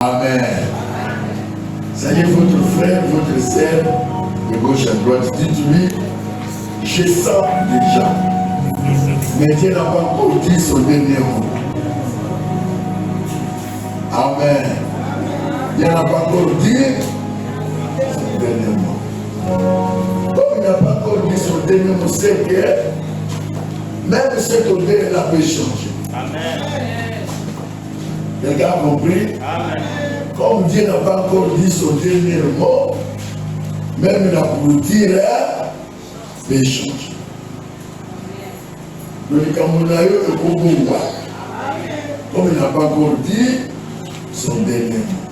Amen. Soyez votre frère, votre sœur, de gauche à droite. Dites-lui, je sens déjà. Mais Dieu n'a pas encore dit son dernier mot. Amen. Dieu n'a pas encore dit son dernier mot. Comme il n'a pas encore dit son dernier mot, c'est que même cette odeur, elle a pu changer. Amen. Quelqu'un a compris? Amen. Comme Dieu n'a pas encore dit son dernier mot, même la pourriture peut changer. Le Camerounais est pour vous. Comme il n'a pas encore dit son dernier mot.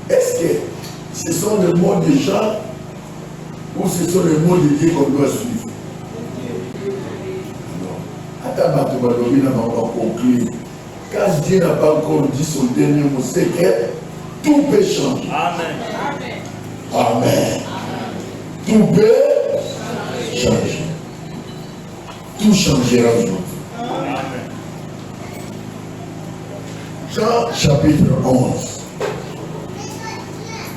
Est-ce que ce sont les mots des gens ou ce sont les mots de Dieu qu'on doit suivre? Attends, tu vas donner la conclure. Quand Dieu n'a pas encore dit son dernier mot, c'est que tout peut changer. Amen. Amen. Tout peut changer. Tout changera aujourd'hui. Amen. Jean chapitre 11.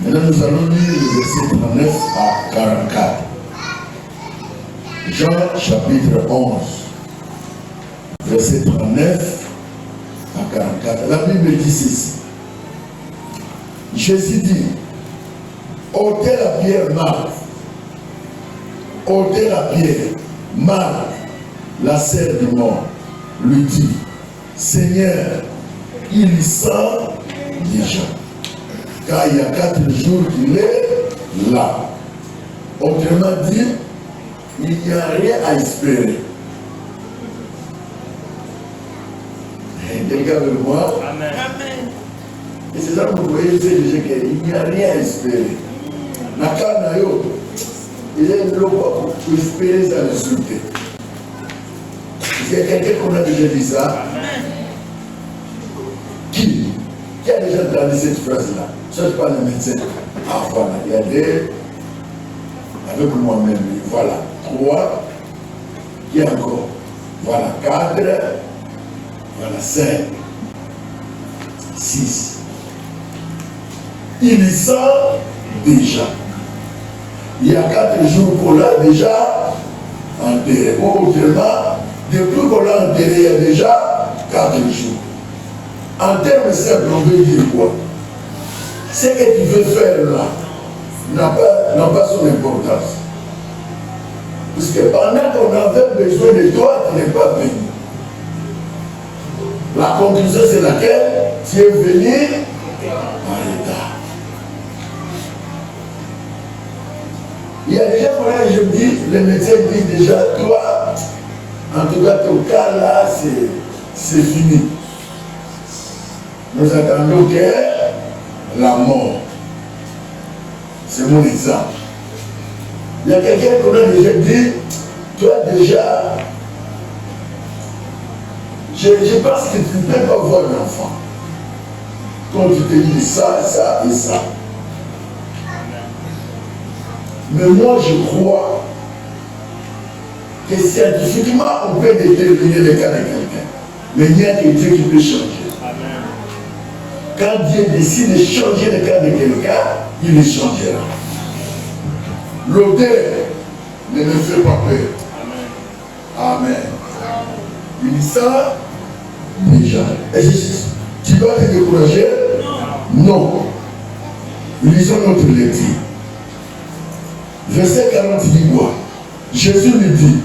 Maintenant nous allons lire le verset 39 à 44. Jean chapitre 11. Verset 39 à 44. La Bible dit ceci. Jésus dit, ôtez la pierre, Marthe. Ôtez la pierre. Marthe, la sœur du mort, lui dit, Seigneur, il sent déjà. Car il y a 4 jours qu'il est là. Autrement dit, il n'y a rien à espérer. Quelqu'un veut moi? Amen. Et c'est ça que vous voyez, c'est déjà qu'il n'y a rien à espérer. Nakanayo, il est là pour espérer sa résultat. Il y a quelqu'un qu'on a déjà dit ça? Amen. Qui a déjà entendu cette phrase-là? Ça, je parle de médecin. Ah, voilà, il y a des. Avec moi-même, voilà. 3. Qui encore? Voilà, 4. Voilà, 5, 6. Il sent déjà. Il y a 4 jours qu'on l'a déjà enterré. Autrement, depuis qu'on l'a enterré, il y a déjà 4 jours. En termes simples, on veut dire quoi? Ce que tu veux faire là n'a pas son importance. Parce que pendant qu'on avait besoin de toi, tu n'es pas venu. La conclusion, c'est laquelle? Tu es venu en retard. Il y a déjà, voilà, je me dis, le médecin dit déjà, toi, en tout cas, ton cas là, c'est fini. Nous attendons que la mort. C'est mon exemple. Il y a quelqu'un qu'on a déjà dit, toi déjà, je pense que tu ne peux pas voir l'enfant. Quand tu te dis ça, ça et ça. Mais moi, je crois que scientifiquement, on peut déterminer le cas de quelqu'un. Mais il y a que Dieu qui peut changer. Amen. Quand Dieu décide de changer le cas de quelqu'un, il le changera. L'odeur ne me fait pas peur. Amen. Amen. Il dit ça déjà. Est-ce que tu vas te décourager? Non. Lisons notre lecture. Verset 40 dit quoi? Jésus lui dit,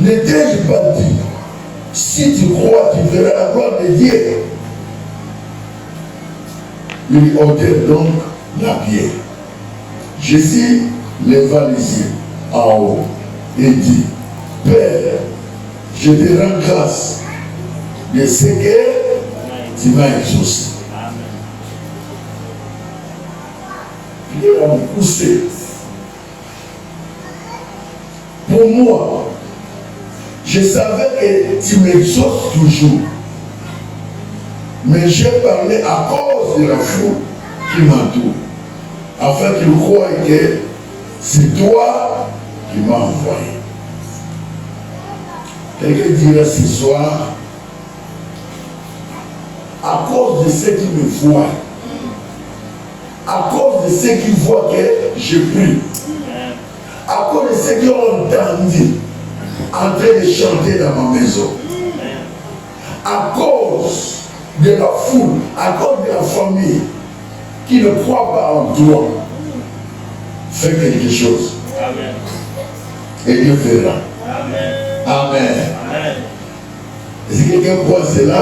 ne t'ai-je pas dit, si tu crois, tu verras la gloire de Dieu. Il ôtait donc la pierre. Jésus leva les yeux en haut et dit, Père, je te rends grâce de ce que tu m'as exaucé. Il va me pousser. Pour moi, je savais que tu m'exauces toujours. Mais j'ai parlé à cause de la foule qui m'entoure, afin qu'ils croient que c'est toi qui m'as envoyé. Quelqu'un dira ce soir, à cause de ceux qui me voient, à cause de ceux qui voient que je prie, à cause de ceux qui ont entendu en train de chanter dans ma maison, à cause de la foule, à cause de la famille qui ne croit pas en toi, fais quelque chose. Amen. Et Dieu fera. Amen. Amen. Amen. Est-ce que quelqu'un croit cela?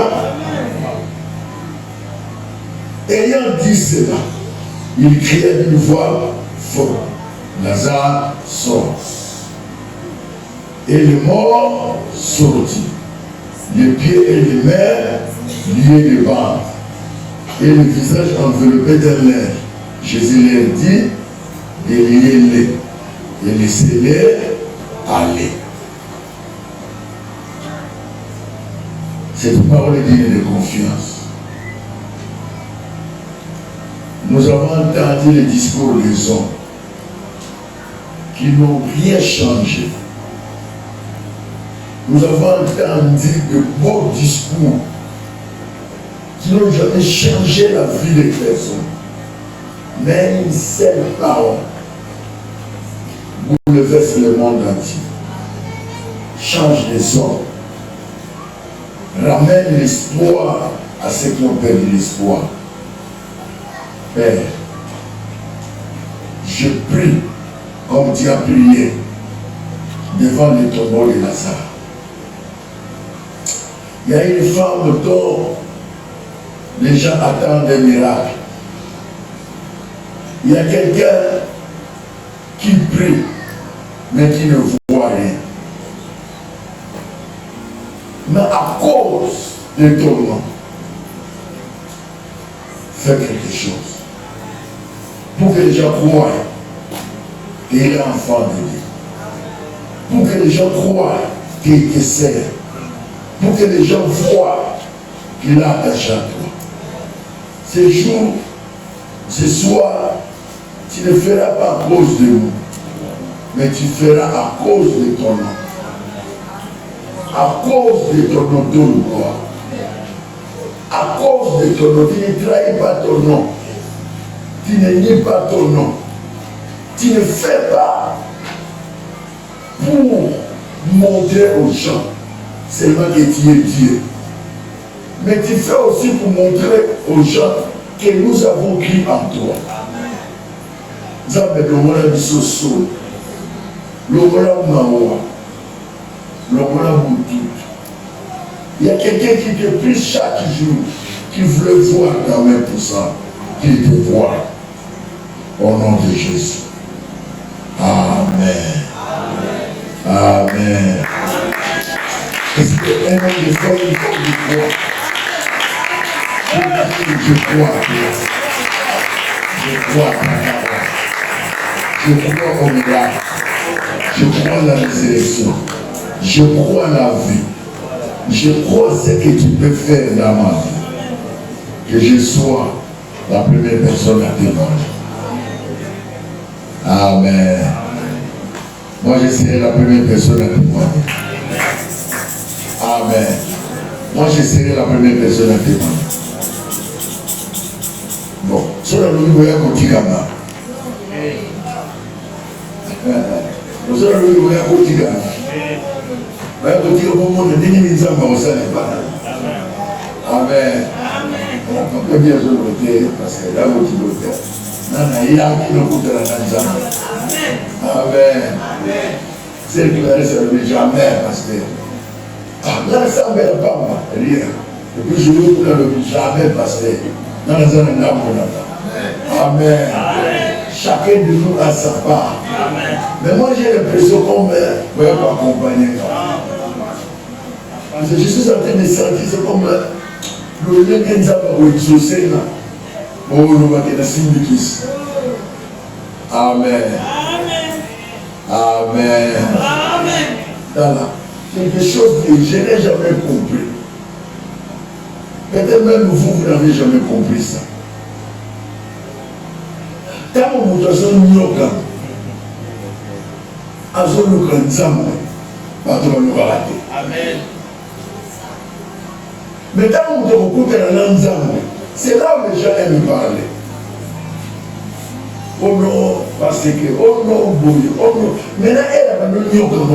Ayant dit cela, il criait d'une voix forte, Lazare sort. Et le mort sortit, les pieds et les mains liés de bandes, et le visage enveloppé d'un linge. Jésus leur dit, déliez-les et laissez-les aller. Cette parole est digne de confiance. Nous avons entendu les discours des hommes qui n'ont rien changé. Nous avons entendu de beaux discours qui n'ont jamais changé la vie des personnes. Mais une seule parole bouleverse le monde entier. Change les hommes. Ramène l'espoir à ceux qui ont perdu l'espoir. Père, je prie comme tu as prié devant le tombeau de Lazare. Il y a une femme dont les gens attendent un miracle. Il y a quelqu'un qui prie, mais qui ne voit rien. Mais à cause de ton nom, fais quelque chose. Pour que les gens croient qu'il est enfant de Dieu. Pour que les gens croient qu'il te sert. Pour que les gens voient qu'il est attaché à toi. Ce jour, ce soir, tu ne feras pas à cause de nous, mais tu feras à cause de ton nom. À cause de ton nom, donne quoi? À cause de ton nom, tu ne trahis pas ton nom. Tu ne nies pas ton nom. Tu ne fais pas pour montrer aux gens seulement que tu es Dieu. Mais tu fais aussi pour montrer aux gens que nous avons cru en toi. Zambe l'omona bisoso, l'omona mawa, l'omona boutout. Il y a quelqu'un qui te prie chaque jour, qui veut voir quand même pour ça, qui te voit. Au nom de Jésus. Amen. Amen. Amen. Est-ce qu'un homme de foi, il faut que je crois à toi. Je crois à ta parole. Je crois au miracle. Je crois à la résurrection. Je crois à la vie. Je crois à ce que tu peux faire dans ma vie. Que je sois la première personne à témoigner. Amen. Moi, je serai la première personne à témoigner. Amen. Moi, je serai la première personne à témoigner. Bon, sur la louis, vous voyez mon petit gamin. Sur la louis, vous voyez mon petit gamin. Vous voyez mon petit gamin, mon monde, n'est ni zamba au sein des balades. Amen. On peut bien se noter, parce que là, vous dites, il y a qui ne coûte la zamba. Amen. C'est clair, ça ne veut jamais, parce que là, ça ne veut pas, rien. Et puis, je veux que le jamais, parce que dans la zone de Amen. Chacun de nous a sa part. Amen. Mais moi j'ai l'impression qu'on ne peut pas accompagner. Parce que je suis en train de sentir, c'est comme le lien qui nous a exaucé là. Oh, nous va être significatif. Amen. Amen. Amen. Voilà. Quelque chose que je n'ai jamais compris. Peut-être même vous n'avez jamais compris ça. Quand vous êtes en yoga, à ce moment-là, Amen. Mais quand on te rencontre dans l'ensemble, c'est là où les gens aiment parler. Oh non, parce que, oh non, oh non. Maintenant, elle a même mis au grand,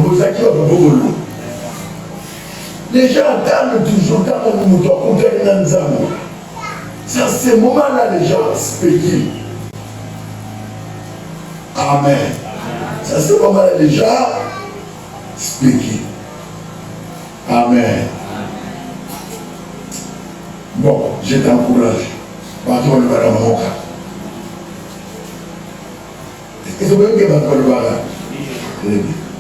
les gens attendent toujours quand on nous rencontre dans l'ensemble. C'est à ce moment-là les gens spéculent. Amen. C'est à ce moment-là les gens spéculent. Amen. Bon, je t'encourage. Partout on va dans mon cas. Est-ce que vous voyez que va le voir là?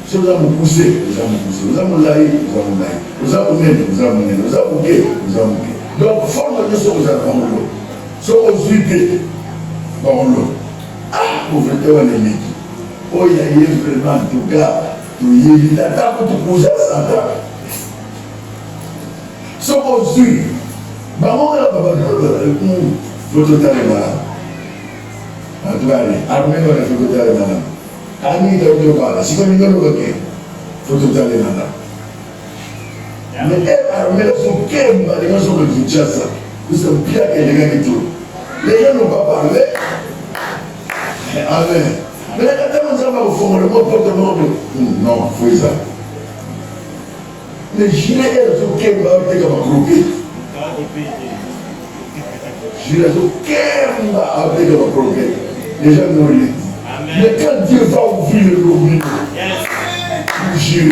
Si vous avez poussé, vous avez poussé. Vous avez laï, vous avez laï. Vous avez mené, vous avez mené. Vous avez bouqué, vous avez bouqué. Donc, forme de ce que vous avez dans l'eau. Ce que vous avez dans l'eau. Ah, vous faites un élément. Oh, il y a vraiment, en tout cas, il a tant de pousser à sa table. Ce que vous avez, maman, elle a pas de votre talent là. En tout cas, armée, on a fait votre talent là. Ami de parler, si vous ne le voyez, il faut tout aller là. Mais elle a remis son cœur, les gens sont le Kinshasa. Nous sommes bien que les gens qui trouvent. Les gens n'ont pas parlé. Amen. Mais quand on va au fond, le mot porte-nom, non, il faut ça. Les gilets, elles sont cœur, ils vont croquer. Gilets, son cœur, ils vont croquer. Les gens n'ont rien. Mais quand Dieu va ouvrir le robinet, vous girez.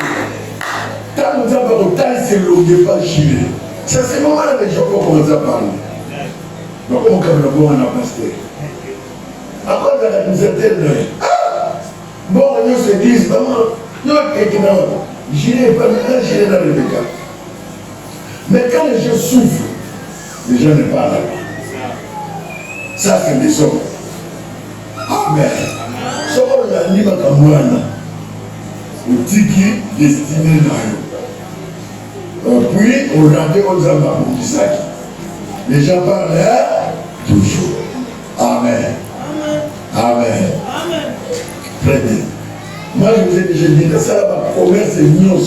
Quand nous avons autant, c'est le robinet, pas girer. C'est à ce moment-là que les gens vont commencer à parler. Donc, comment on a pasteur? Après, on a une certaine. Ah! Bon, nous se disent, maman, nous, girer, pas maintenant, girer dans le béca. Mais quand les gens souffrent, les gens ne parlent pas. Ça, c'est des hommes. Amen. Ce qu'on a dit, on dit qui est destiné là. Puis, on rendait aux hommes à Moukisaki. Les gens parlent toujours. Amen. Amen. Très bien. Moi, je vous ai déjà dit, ça va commerce et news.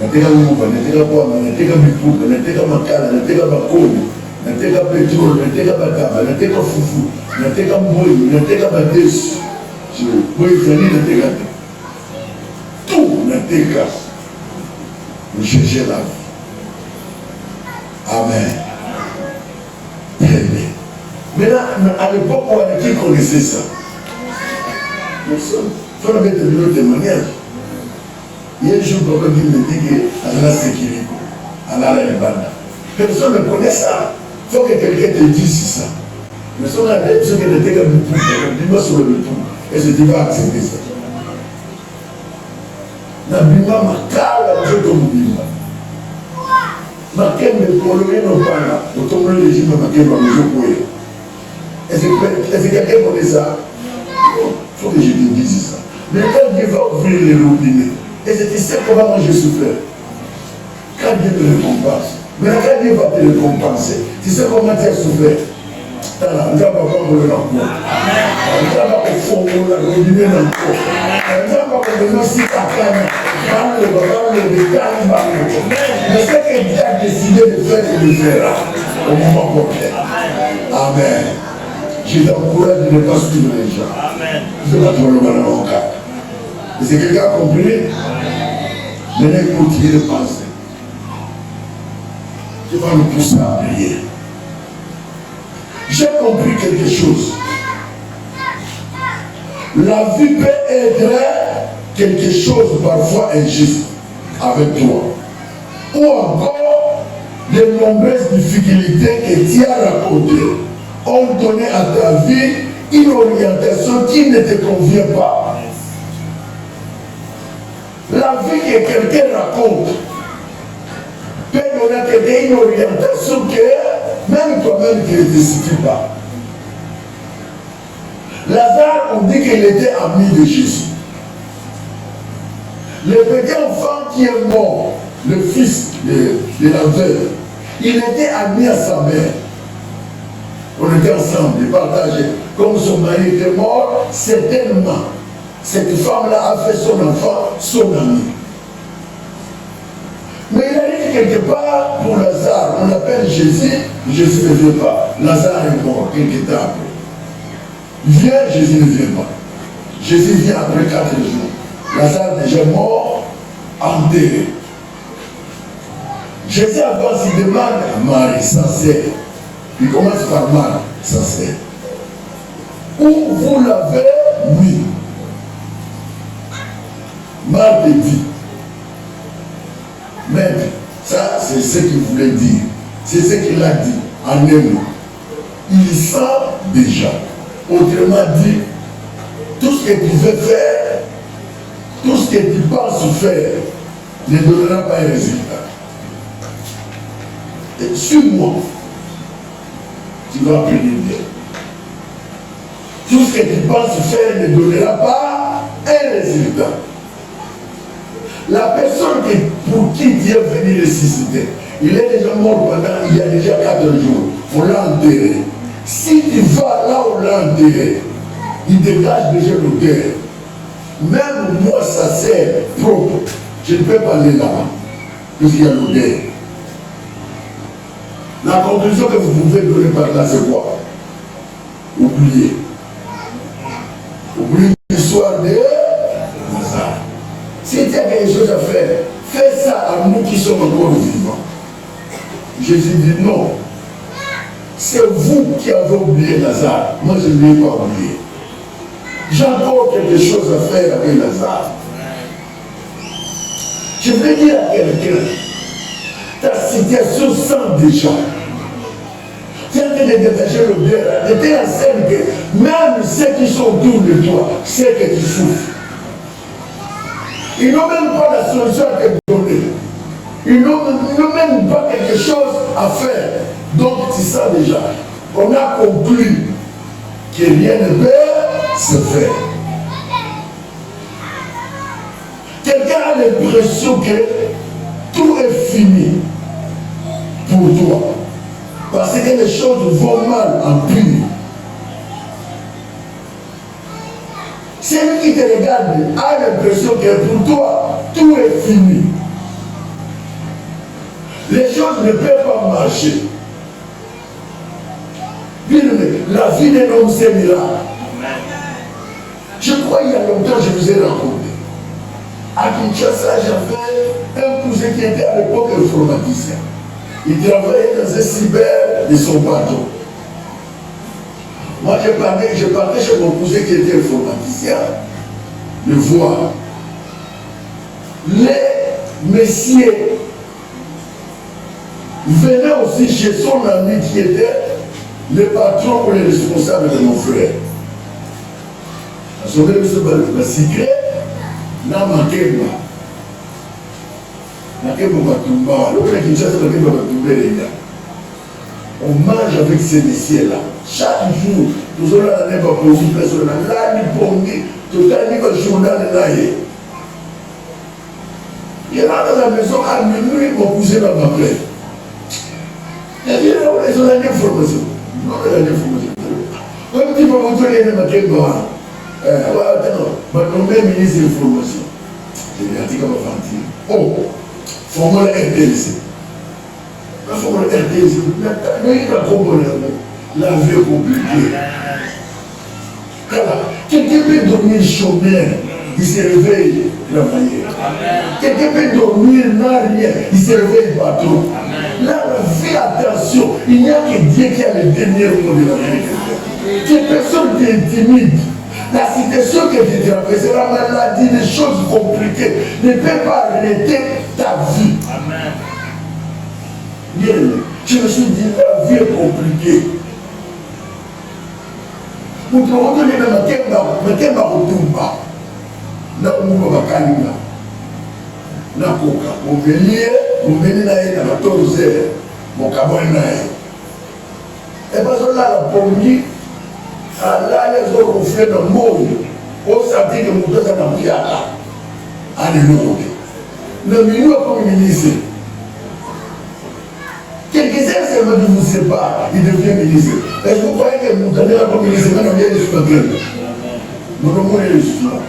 Nateka Mouba, Nateka Poama, Nateka Mipouka, Nateka Makala, Nateka Bakoni. Nateka pétrole, nateka bataba, nateka fufu, nateka mboyi, nateka badesu. Mboyi zali nateka tout nateka. Nous chercher la vie. Amen. Très bien. Maintenant, à l'époque où on qui connaissait ça, personne. Il faut mettre le témoignage. Il y a un jour, papa qui me dit qu'elle a la sécurité, elle a la bande. Personne ne connaît ça. Il faut que quelqu'un te dise ça. Mais si on a dit que tu es dis-moi sur le tout, et je dis va accepter ça. Na bima makala mtoto mbima. Makembe koloré no pana, otombe le régime makembe mjokwe. Est-ce que quelqu'un connaît ça? Il faut que je te dise ça. Mais quand Dieu va ouvrir les robinets, et tu sais comment moi je souffre. Quand Dieu te récompense, mais quand Dieu va te récompenser, tu sais comment tu as souffert. Tu vas pas comprendre l'emploi. Tu vas pas confondre la robinet l'emploi. Tu vas pas comprendre aussi ta femme. Mais ce que Dieu a décidé de faire, il le fera au moment prochain. Amen. Je t'encourage de ne pas suivre les gens. Amen. Je vais te le dans mon cas. Et c'est quelqu'un a compris. Maintenant, il continue de penser. Tu vas nous pousser à prier. J'ai compris quelque chose. La vie peut être quelque chose parfois injuste avec toi. Ou encore, de nombreuses difficultés que tu as racontées ont donné à ta vie une orientation qui ne te convient pas. La vie que quelqu'un raconte peut donner à quelqu'un une orientation que même toi-même tu ne te situes pas. Lazare, on dit qu'il était ami de Jésus. Le petit enfant qui est mort, le fils de la veuve, il était ami à sa mère. On était ensemble, ils partageaient. Comme son mari était mort, certainement, cette femme-là a fait son enfant son ami. Mais il a quelque part pour Lazare. On appelle Jésus. Jésus ne vient pas. Lazare est mort quelque temps après. Viens, Jésus ne vient pas. Jésus vient après 4 jours. Lazare déjà mort, enterré. Jésus avance, il demande à Marie, sincère. Il commence par Marie, sincère. Où vous l'avez mis? Marc dit, maître, ça c'est ce qu'il voulait dire. C'est ce qu'il a dit en un mot. Il sent déjà. Autrement dit, tout ce que tu veux faire, tout ce que tu penses faire, ne donnera pas un résultat. Et suis-moi, tu vas apprendre bien. Tout ce que tu penses faire ne donnera pas un résultat. La personne pour qui Dieu est venu ressusciter, il est déjà mort pendant, il y a déjà 4 jours. On l'a enterré. Si tu vas là où on l'a enterré, il dégage déjà l'odeur. Même moi, ça sert propre. Je ne peux pas aller là-bas, parce qu'il y a l'odeur. La conclusion que vous pouvez donner par là, c'est quoi? Oubliez. Oubliez l'histoire de Lazare. Si tu as quelque chose à faire, fais ça à nous qui sommes encore vivants. Jésus dit non. C'est vous qui avez oublié Lazare. Moi, je ne l'ai pas oublié. J'ai encore quelque chose à faire avec Lazare. Je vais dire à quelqu'un, ta situation sent déjà. Tu es en train de détacher le bien. De telle scène que même ceux qui sont autour de toi, c'est que tu souffres. Ils n'ont même pas la solution à te donner. Ils n'ont même pas quelque chose à faire. Donc tu sens déjà. On a conclu que rien ne peut se faire. Quelqu'un a l'impression que tout est fini pour toi. Parce que les choses vont mal en pire. Celui qui te regarde a l'impression que pour toi, tout est fini. Les choses ne peuvent pas marcher. Bien aimé, la vie d'un homme, c'est un miracle. Je crois il y a longtemps, je vous ai rencontré. À Kinshasa, j'avais un cousin qui était à l'époque informaticien. Il travaillait dans un cyber de son bateau. Moi, je partais chez mon cousin qui était informaticien, le voir. Les messieurs venaient aussi chez son ami qui était le patron ou le responsable de mon frère. On mange avec ces messieurs-là. Chaque jour, nous allons aller pour une personne. Là, nous pouvons tout un journal là. Il rentre dans la maison à minuit, mon cousin va m'appeler. Il dit, ils ont une information. Non, il y a une information. Comme tu peux vous donner un matin, je vais ministre de l'information. Je vais dire comment faire. Oh, formule RTLC. La formule RTLC, la vie est compliquée. Quelqu'un peut dormir chômeur, il se réveille travailler. Quelqu'un peut dormir n'a rien, il se réveille patron. Là, fais attention, il n'y a que Dieu qui a le dernier mot de la vie. Que personne t'intimide. La situation que tu traverses, la maladie, les choses compliquées, ne peut pas arrêter ta vie. Amen. Bien, je me suis dit, la vie est compliquée. Nous devons donner ma kemba retumba. Na umuba bakalina. Na koka. Mumeli na ye na 14 heures. Mokabon na ye. Et parce que là, la pommier, là, les autres ont fait le monde. On s'est dit que nous devons être en piada. Alléluia. Le milieu comme ministre. Quelques-uns seulement ne vous séparent, il devient ministre. Est-ce que vous croyez que nous donnons comme ministre, maintenant on vient de se faire? Nous devons les soins.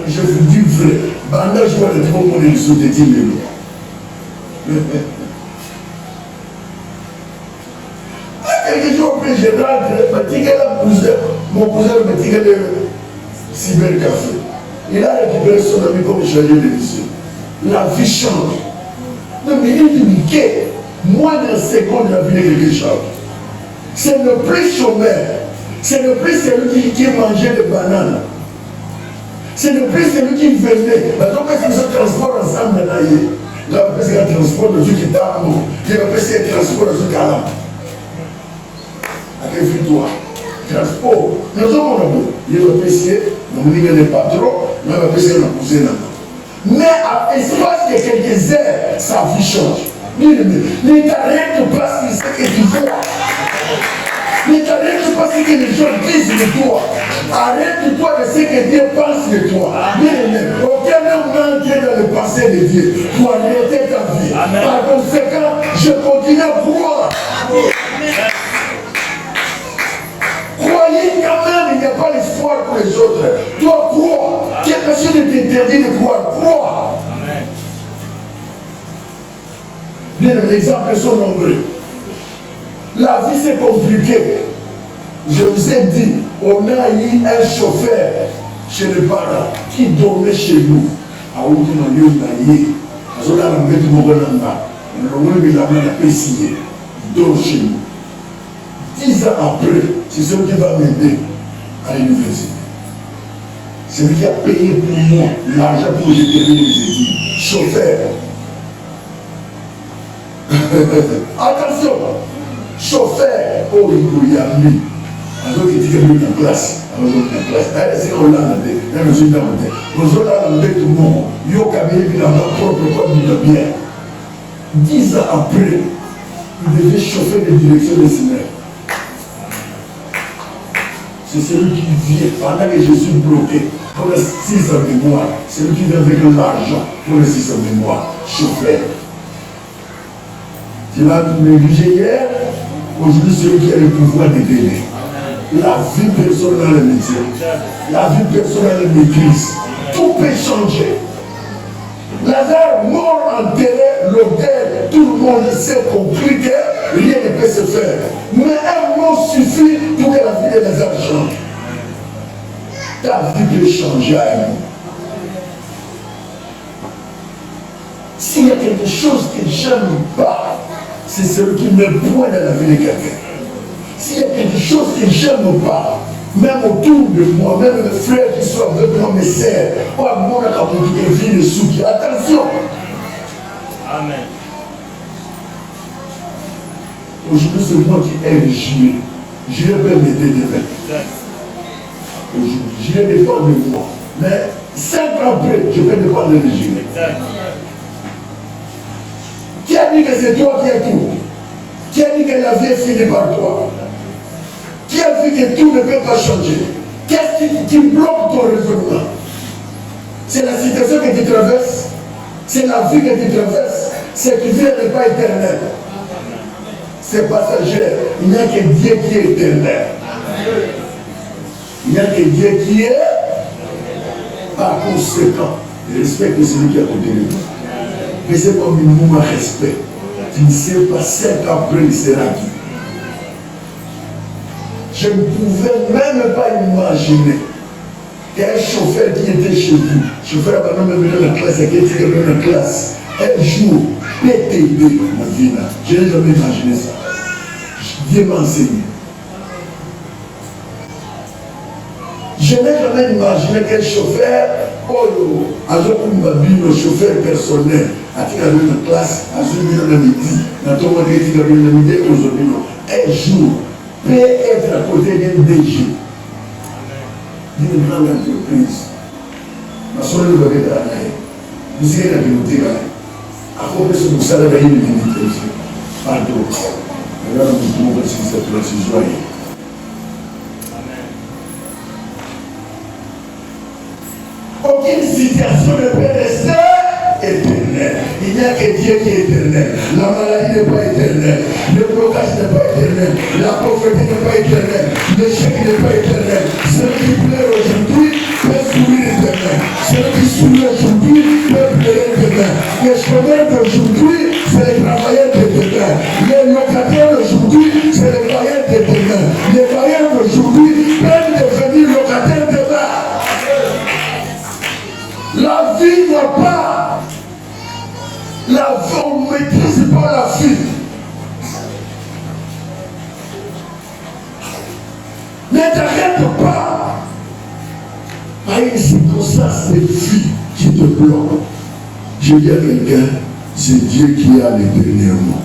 Je vous dis vrai. Pendant que je vois le monde de sous-détiner. Quelques jours après, je rentre, mon cousin me dit le cybercafé. Il a récupéré son ami comme chargé de mission. La vie change. Non, mais il dit, Mickey, moins d'un seconde, la vie est quelque chose. C'est le plus chômeur. C'est le plus celui qui mangeait des bananes. C'est le plus celui qui venait. Donc, quand ils se transportent ensemble, là, c'est un transport de ceux qui t'aiment. Il va passer un transport de ceux qui t'aiment. Toi, transport, nous avons il va passer, nous n'avons pas trop, nous allons passer dans cousin. Mais à l'espace de quelques heures, sa vie change. Ne t'arrête pas sur ce que tu vois. Ne t'arrête pas sur ce que les gens disent de toi. Arrête-toi de ce que Dieu pense de toi. Aucun homme n'a entré dans le passé de Dieu pour arrêter ta vie. Par conséquent, je continue à croire. Croyez quand même, il n'y a pas l'espoir pour les autres. Toi, crois. Quelque chose ne t'interdit de croire. Crois. Bien, les exemples sont nombreux. La vie, c'est compliqué. Je vous ai dit, on a eu un chauffeur chez les parents qui dormait chez nous. À Outimaniou, à Zola, on met mon renard. On a mis la main à Pessier. Il dort chez nous. 10 ans après, c'est celui qui va m'aider à l'université. C'est lui qui a payé pour moi l'argent pour que je termine les études. Chauffeur. Attention, chauffeur, oh, il y a mis. Alors qu'il dit qu'il y a mis en classe. Alors qu'il y a mis en classe. C'est qu'on l'a demandé. Nous sommes demandé. Nous sommes demandé tout le monde. Il y a mis dans ma propre comme de bien. 10 ans après, il devait chauffer les directions des Seigneurs. C'est celui qui vient pendant que je suis bloqué pour les 6 ans de mémoire. C'est lui qui vient avec l'argent pour les 6 ans de mémoire. Chauffeur. Tu l'as négligé hier, aujourd'hui celui qui a le pouvoir de donner. La vie personnelle est métier. La vie personnelle est maîtrise. Tout peut changer. Lazare mort enterré, l'hôtel, tout le monde s'est compris que rien ne peut se faire. Mais un mot suffit pour que la vie de Lazare change. Ta vie peut changer à un mot. S'il y a quelque chose que j'aime pas, c'est celui qui me pointe dans la vie de quelqu'un. S'il y a quelque chose que j'aime pas, même autour de moi, même mes frères qui sont avec moi, mes sœurs, pas moi qui vit le soutien. Attention! Amen. Aujourd'hui, c'est moi qui ai le gilet. Je vais m'aider demain. Aujourd'hui, je vais dépendre de moi. Mais 5 ans après, je vais dépendre de gilet. Qui a dit que c'est toi qui as tout? Qui a dit que la vie est finie par toi? Qui a dit que tout ne peut pas changer? Qu'est-ce qui bloque ton raisonnement? C'est la situation que tu traverses? C'est la vie que tu traverses? C'est que Dieu n'est pas éternel. C'est passager. Il n'y a que Dieu qui est éternel. Il n'y a que Dieu qui est. Par conséquent, respecte celui qui est à côté de toi. Mais c'est pas un minimum à respect. Tu ne sais pas, 5 ans après, il sera qui. Je ne pouvais même pas imaginer qu'un chauffeur qui était chez vous, chauffeur avant même dans la classe, qui était dans la classe, un jour, PTB, ma vie là. Je n'ai jamais imaginé ça. Dieu m'a enseigné. Je n'ai jamais imaginé qu'un chauffeur, le chauffeur personnel, a tiré dans la classe, a suivi dans la midi, a tiré dans la midi, un jour, peut être à côté d'un DG, d'une grande entreprise. Ma soeur ne va pas être là. Vous savez la communauté là. À cause de ce salaire, il y a une dignité. Pardon. Regarde, nous pouvons aussi cette place joyeuse. Aucune situation ne peut rester éternelle. Il n'y a que Dieu qui est éternel. La maladie n'est pas éternelle. Le blocage n'est pas éternel. La pauvreté n'est pas éternelle. L'échec n'est pas éternel. Celui qui pleure aujourd'hui peut sourire demain. Celui qui sourit aujourd'hui peut pleurer demain. Le chômeur d'aujourd'hui, ce une circonstance de vie qui te bloque, je dis à quelqu'un, c'est Dieu qui a le dernier mot.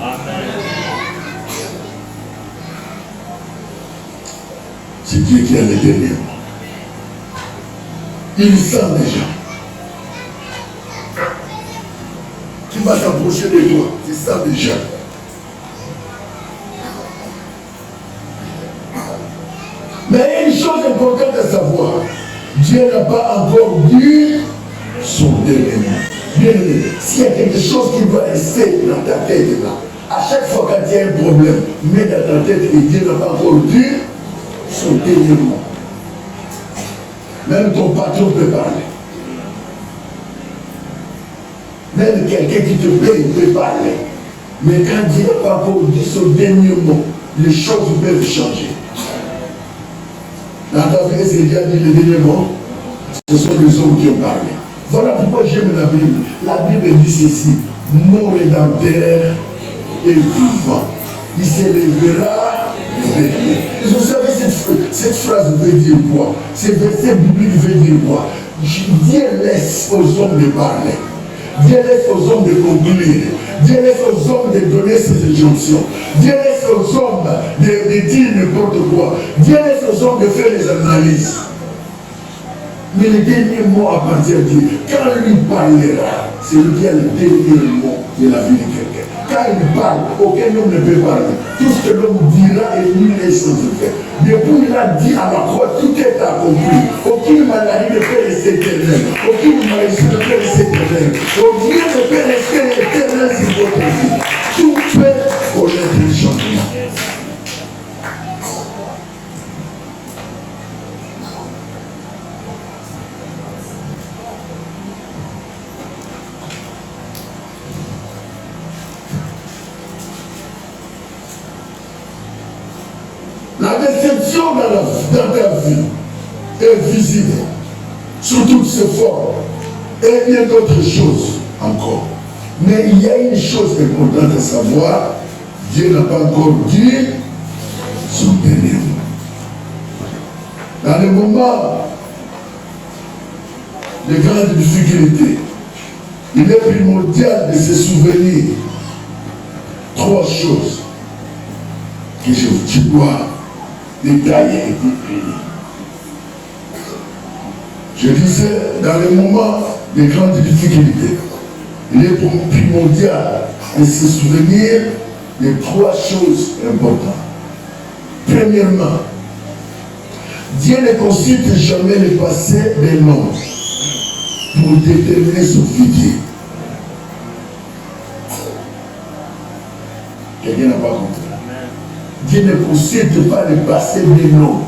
C'est Dieu qui a le dernier mot. Il sent déjà. Tu vas t'approcher de toi, tu sens déjà. Mais il y a une chose importante à savoir. Dieu n'a pas encore dit son dernier mot. Bien aimé, s'il y a quelque chose qui doit rester dans ta tête là, à chaque fois qu'il y a un problème, mets dans ta tête que Dieu n'a pas encore dit son dernier mot. Même ton patron peut parler. Même quelqu'un qui te paye peut parler. Mais quand Dieu n'a pas encore dit son dernier mot, les choses peuvent changer. Dans ta vie, est-ce que Dieu a dit le dernier mot? Ce sont les hommes qui ont parlé. Voilà pourquoi j'aime la Bible. La Bible dit ceci: mon rédempteur est vivant. Il se lèvera dernier. Vous savez, cette phrase veut dire quoi? Ce verset biblique veut dire quoi? Dieu laisse aux hommes de parler. Dieu laisse aux hommes de conclure. Dieu laisse aux hommes de donner ses injonctions. Dieu laisse aux hommes de dire n'importe quoi. Dieu laisse aux hommes de faire les analyses. Mais le dernier mot appartient à Dieu. Quand lui parlera, c'est lui qui a le dernier mot de la vie de quelqu'un. Quand il parle, aucun homme ne peut parler. Tout ce que l'homme dira est nul et sans effet. Depuis il a dit à la croix, tout est accompli. Aucune maladie ne peut rester éternelle. Aucune maladie ne peut rester éternelle. Dieu ne peut rester éternel sur votre vie. Tout peut connaître le changement. La déception dans ta vie est visible sous toutes ses formes et bien d'autres choses encore. Mais il y a une chose importante à savoir: Dieu n'a pas encore dit son dernier mot. Dans le moment de grandes difficultés, il est primordial de se souvenir trois choses que tu dois détailler et décrire. Je disais, dans les moments de grandes difficultés, il est primordial de se souvenir de trois choses importantes. Premièrement, Dieu ne consulte jamais le passé d'un homme pour déterminer son futur. Quelqu'un n'a pas compris. Dieu ne consulte pas le passé d'un homme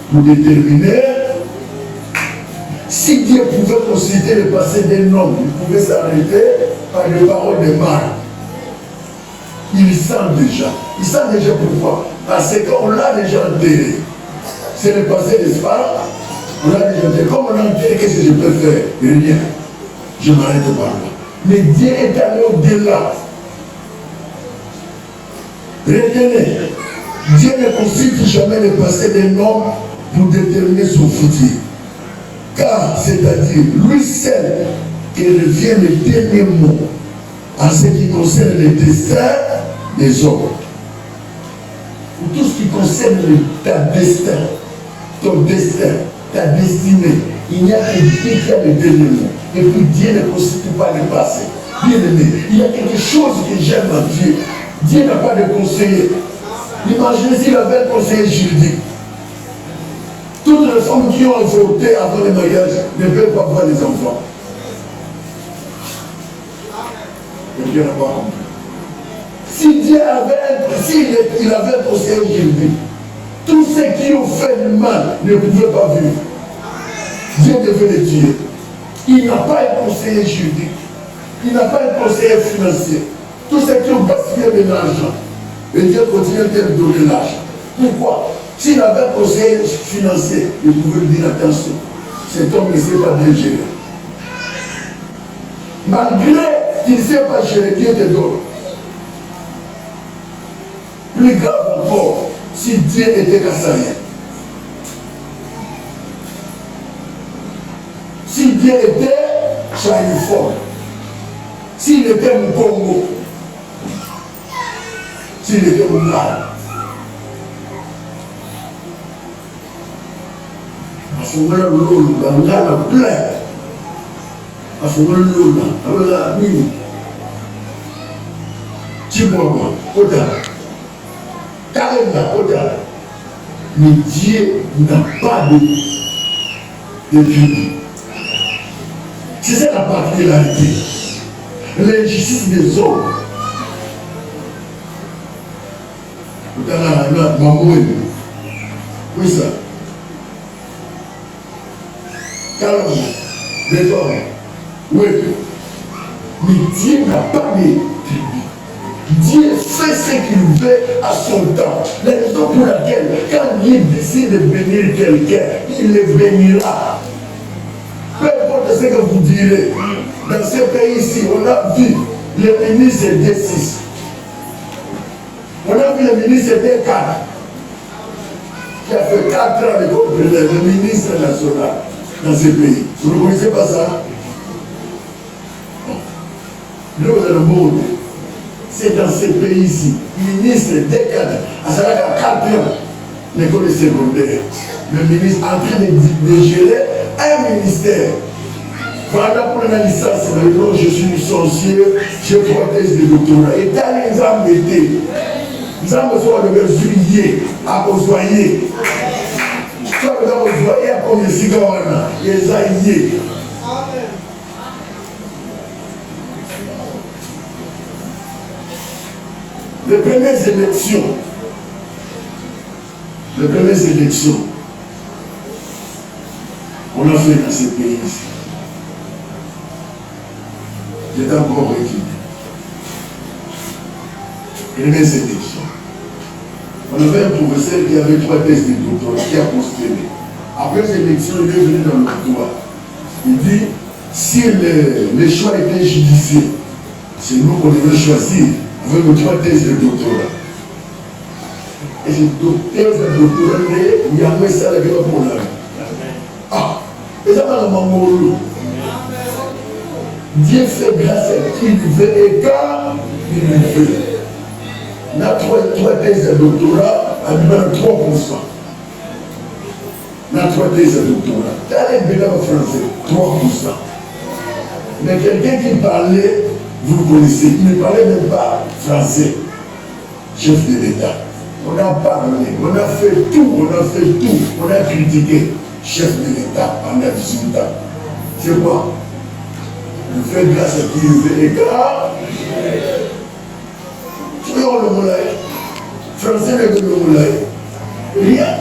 pour déterminer. Si Dieu pouvait consulter le passé d'un homme, il pouvait s'arrêter par les paroles de Marc. Il sent déjà. Il sent déjà pourquoi? Parce qu'on l'a déjà enterré. C'est le passé, n'est-ce pas? On l'a déjà enterré. Comme on l'a enterré, qu'est-ce que je peux faire? Rien. Je m'arrête par là. Mais Dieu est allé au-delà. Retenez, Dieu ne consulte jamais le passé d'un homme pour déterminer son futur. Car, c'est-à-dire, lui seul qui revient le dernier mot en ce qui concerne le destin des hommes. Pour tout ce qui concerne ta destin, ton destin, ta destinée, il n'y a que Dieu qui a le dernier mot. Et puis Dieu ne consulte pas le passé. Bien aimé, il y a quelque chose que j'aime en Dieu. Dieu n'a pas de conseiller. Imaginez s'il avait un conseiller juridique. Toutes les femmes qui ont voté avant le mariage ne peuvent pas avoir des enfants. Et Dieu n'a pas compris. Si Dieu avait avait un conseiller juridique, tous ceux qui ont fait le mal ne pouvaient pas vivre. Dieu devait les tuer. Il n'a pas un conseiller juridique. Il n'a pas un conseiller financier. Tous ceux qui ont gaspillé de l'argent, et Dieu continue de leur donner l'argent. Pourquoi? S'il avait un conseiller financier, il pouvait lui dire attention, cet homme ne sait pas bien gérer. Malgré qu'il ne sait pas gérer, Dieu te donne. Plus grave encore, si Dieu était kassaïen. Dieu était chaïforme. S'il était au Congo, s'il était au Ghana, à ce moment-là, le Ghana plein. À ce moment-là, Timor, Oda, Kalenda, Oda. Mais Dieu n'a pas de public. C'est ça la particularité. L'injustice des hommes. Oui, ça. Calme, défendre. Oui. Mais Dieu n'a pas de public. Dieu fait ce qu'il veut à son temps. La raison pour laquelle, quand Dieu décide de bénir quelqu'un, il le bénira. Peu importe ce que vous direz, dans ce pays-ci, on a vu le ministre D6. On a vu le ministre D4 qui a fait 4 ans de le ministre national dans ce pays. Vous ne connaissez pas ça? Là, vous avez le monde. C'est dans ce pays-ci, ministre D4, à savoir 4 ans, l'école secondaire. Le ministre en train de gérer un ministère. Voilà pour la licence, je suis licencié, je protège des doctorats. Et dans les embêtés, nous avons besoin de me juillet, à Ozoyer. Nous avons besoin à comme Sigawana, les aïeux. Les premières élections, on a fait dans ces pays-ci. J'étais encore équipé. Les premières élections. On avait un professeur qui avait 3 thèses de doctorat qui a postulé. Après les élections, il est venu dans le couloir. Il dit, si le choix était judiciaire, c'est nous qu'on devait choisir avec nos 3 thèses de doctorat. Et j'ai thèse de doctorat, il y a un ça avec mon ami. Ah, et ça va dans mon Dieu fait grâce à qui il veut et quand il le veut. On a 3 thèses de doctorat à 3%. On a 3 thèses de doctorat. Dans les bénévoles français, 3%. Mais quelqu'un qui parlait, vous le connaissez, il ne parlait même pas français. Chef de l'État. On a parlé, on a fait tout, on a critiqué. Chef de l'État pendant 18 ans. C'est quoi? Il fait grâce à qui il veut et quand tu vois le moulin, français le moulin, rien.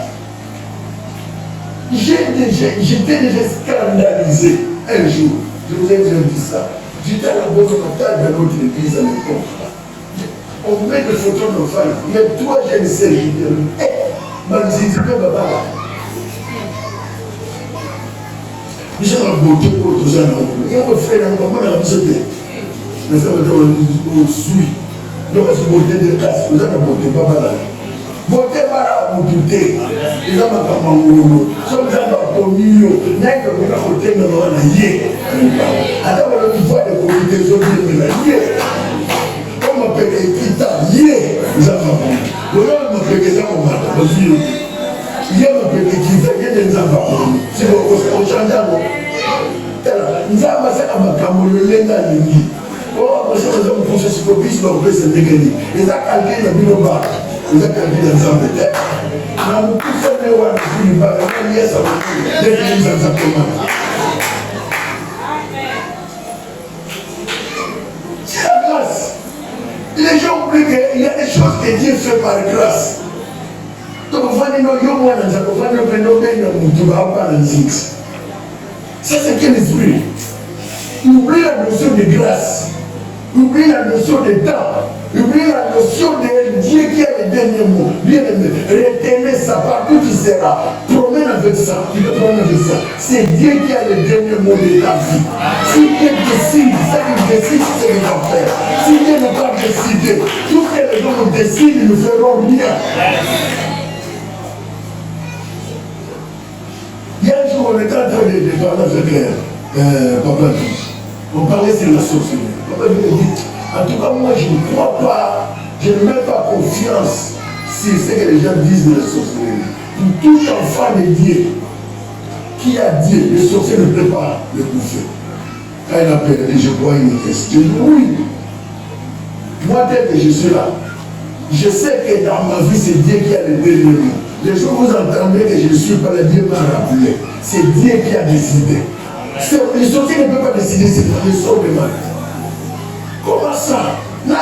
J'étais déjà scandalisé un jour. Je vous ai déjà dit ça. J'étais à la bonne montagne de notre église à l'époque. On met des photos de nos femmes. Mais toi, je ne sais, je dis, je peux pas. Je suis en beauté pour tout ça. Il y a un frère, on a besoin. Mais ça veut dire qu'on suit. Donc, c'est beauté de classe. Vous avez beauté, pas mal. Beauté, pas la beauté. Ils ont pas mal. Si vous avez pas commis, vous n'avez pas côté, mais on a lié. Alors, on voit des comités, ils ont dit, mais lié. On m'appelle Ekita, lié. Vous avez pas mal. Vous m'appelle Ekita, on m'a dit. Il y a un peu de qui fait des enfants. C'est au chandago. Nous avons passé à ma camoufle, le lenga lingi. Oh, parce que nous avons poussé sur le bis, nous avons fait ce négani. Ils ont calqué le binoba. Ils ont calqué les enfants. Nous avons poussé le roi de Filipa. Nous avons lié ça. Dès que nous avons commencé. C'est la grâce. Les gens oublient qu'il y a des choses que Dieu fait par grâce. Ça c'est quel esprit? Oublie la notion de grâce, oublie la notion de temps, oublie la notion de Dieu qui a le dernier mot. Bien aimé, retenez ça, partout tu seras, promène avec ça, tu te promènes avec ça. C'est Dieu qui a le dernier mot de ta vie. Si Dieu décide, ça qu'il décide, c'est ce qu'il va faire. Si Dieu n'a pas décidé, tout ce que les gens décident, ils le feront bien. Il y a un jour, on était en train de parler avec Papa dit, on parlait sur la sorcellerie. Papa dit, en tout cas, moi je ne crois pas, je ne mets pas confiance sur ce que les gens disent de la sorcellerie. Pour tout enfant de Dieu qui a Dieu, le sorcier ne peut pas le bouffer. Quand il a perdu, je crois une question. Oui. Moi, dès que je suis là, je sais que dans ma vie, c'est Dieu qui a le dernier mot. Les jours où vous entendez que je ne suis pas là, Dieu m'a rappelé. C'est Dieu qui a décidé. Le sorcier ne peut pas décider, c'est le sort de mal. Comment ça? Vous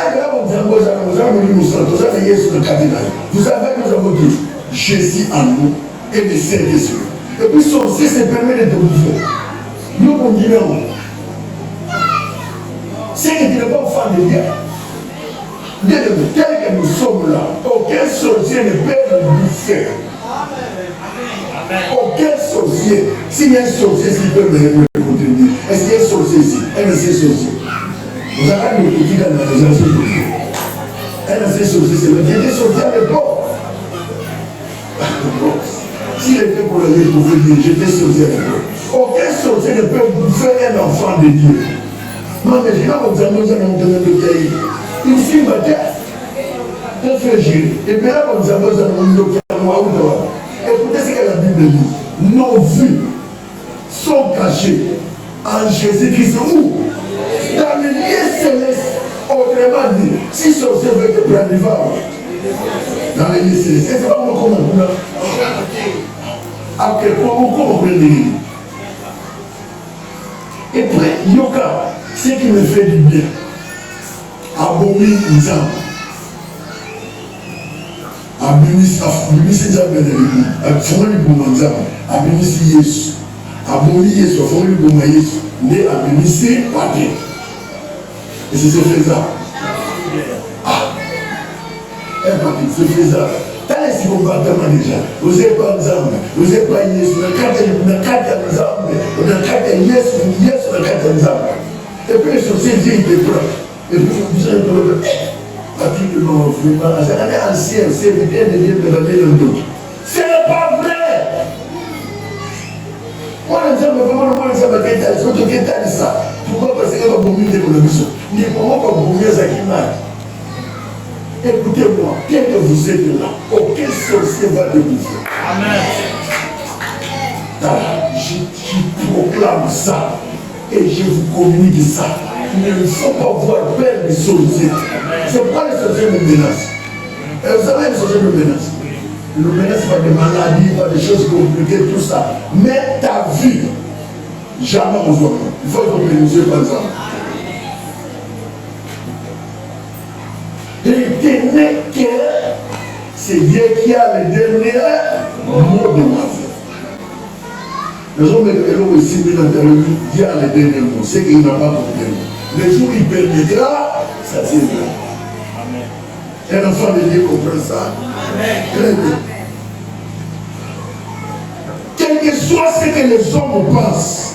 savez que nous avons dit Jésus en nous et le Saint-Esprit. Et puis sorcier se permet de te bouffer. Nous continuons. C'est que tu n'es pas fan de Dieu. Tel que nous sommes là, aucun sorcier ne peut nous bouffer. Aucun sorcier. S'il y a un sorcier, s'il peut me contredire, est-ce qu'il y a un sorcier ici? Un ancien sorcier. Vous avez nous petit dans la maison sorcier. Un ancien sorcier, c'est le Dieu sorcier à l'époque. S'il était pour le dire, pouvait dire, j'étais sorcier à l'époque. Aucun sorcier ne peut bouffer un enfant de Dieu. Non, mais je n'ai pas besoin de pays. Il filme à terre. Un frère et bien là, nous avons besoin de écoutez ce que la Bible dit. Nos vies sont cachées en Jésus-Christ. Où? Dans le lieu céleste. Autrement dit, si sorcier veut te prendre, il va. Dans le lieu céleste. Et c'est pas comment on a. Après, comment on peut le dire? Et puis, Yoka, ce qui me fait du bien. Abomi Nzam. Abimisi Nzam Benelibu. Abifongoli Buma Nzam. Abimisi Yesu. Abomi Yesu. Abifongoli Buma Yesu. Né Abimisi Pate. Et c'est faisable. Ah. C'est faisable. T'as les comportements déjà. Vous n'êtes pas Nzam. Vous n'êtes pas Yesu. Vous n'êtes pas Nzam. Vous n'êtes pas Yesu. Yesu n'a pas Nzam. Et puis les sorciers ils te prennent. Et puis vous avez dit, pratiquement, vraiment, c'est un ancien, c'est bien de dire de donner le dos. Ce n'est pas vrai! Moi, je ne sais pas comment on s'appelle ça. Pourquoi? Parce que va vomir des économies. Mais comment on va vomir ça qui marche? Écoutez-moi, dès que vous êtes là, aucun sorcier va te bouffer. Amen. Je proclame ça et je vous communique ça. Il ne faut pas voir peur des sorciers. C'est pourquoi les sorciers nous menacent. Et vous savez, les sorciers nous menacent. Ils nous menacent par des maladies, par des choses compliquées, tout ça. Mais ta vie, jamais on voit. Il faut qu'on bénisse par exemple. Retenez que c'est Dieu qui a le dernier mot de ma vie. Les hommes ont aussi mis dans Dieu a le dernier mot. C'est qu'il n'a pas compris. Le jour où il permettra, ça c'est vrai. Un enfant de Dieu comprend ça. Très bien. Quel que soit ce que les hommes pensent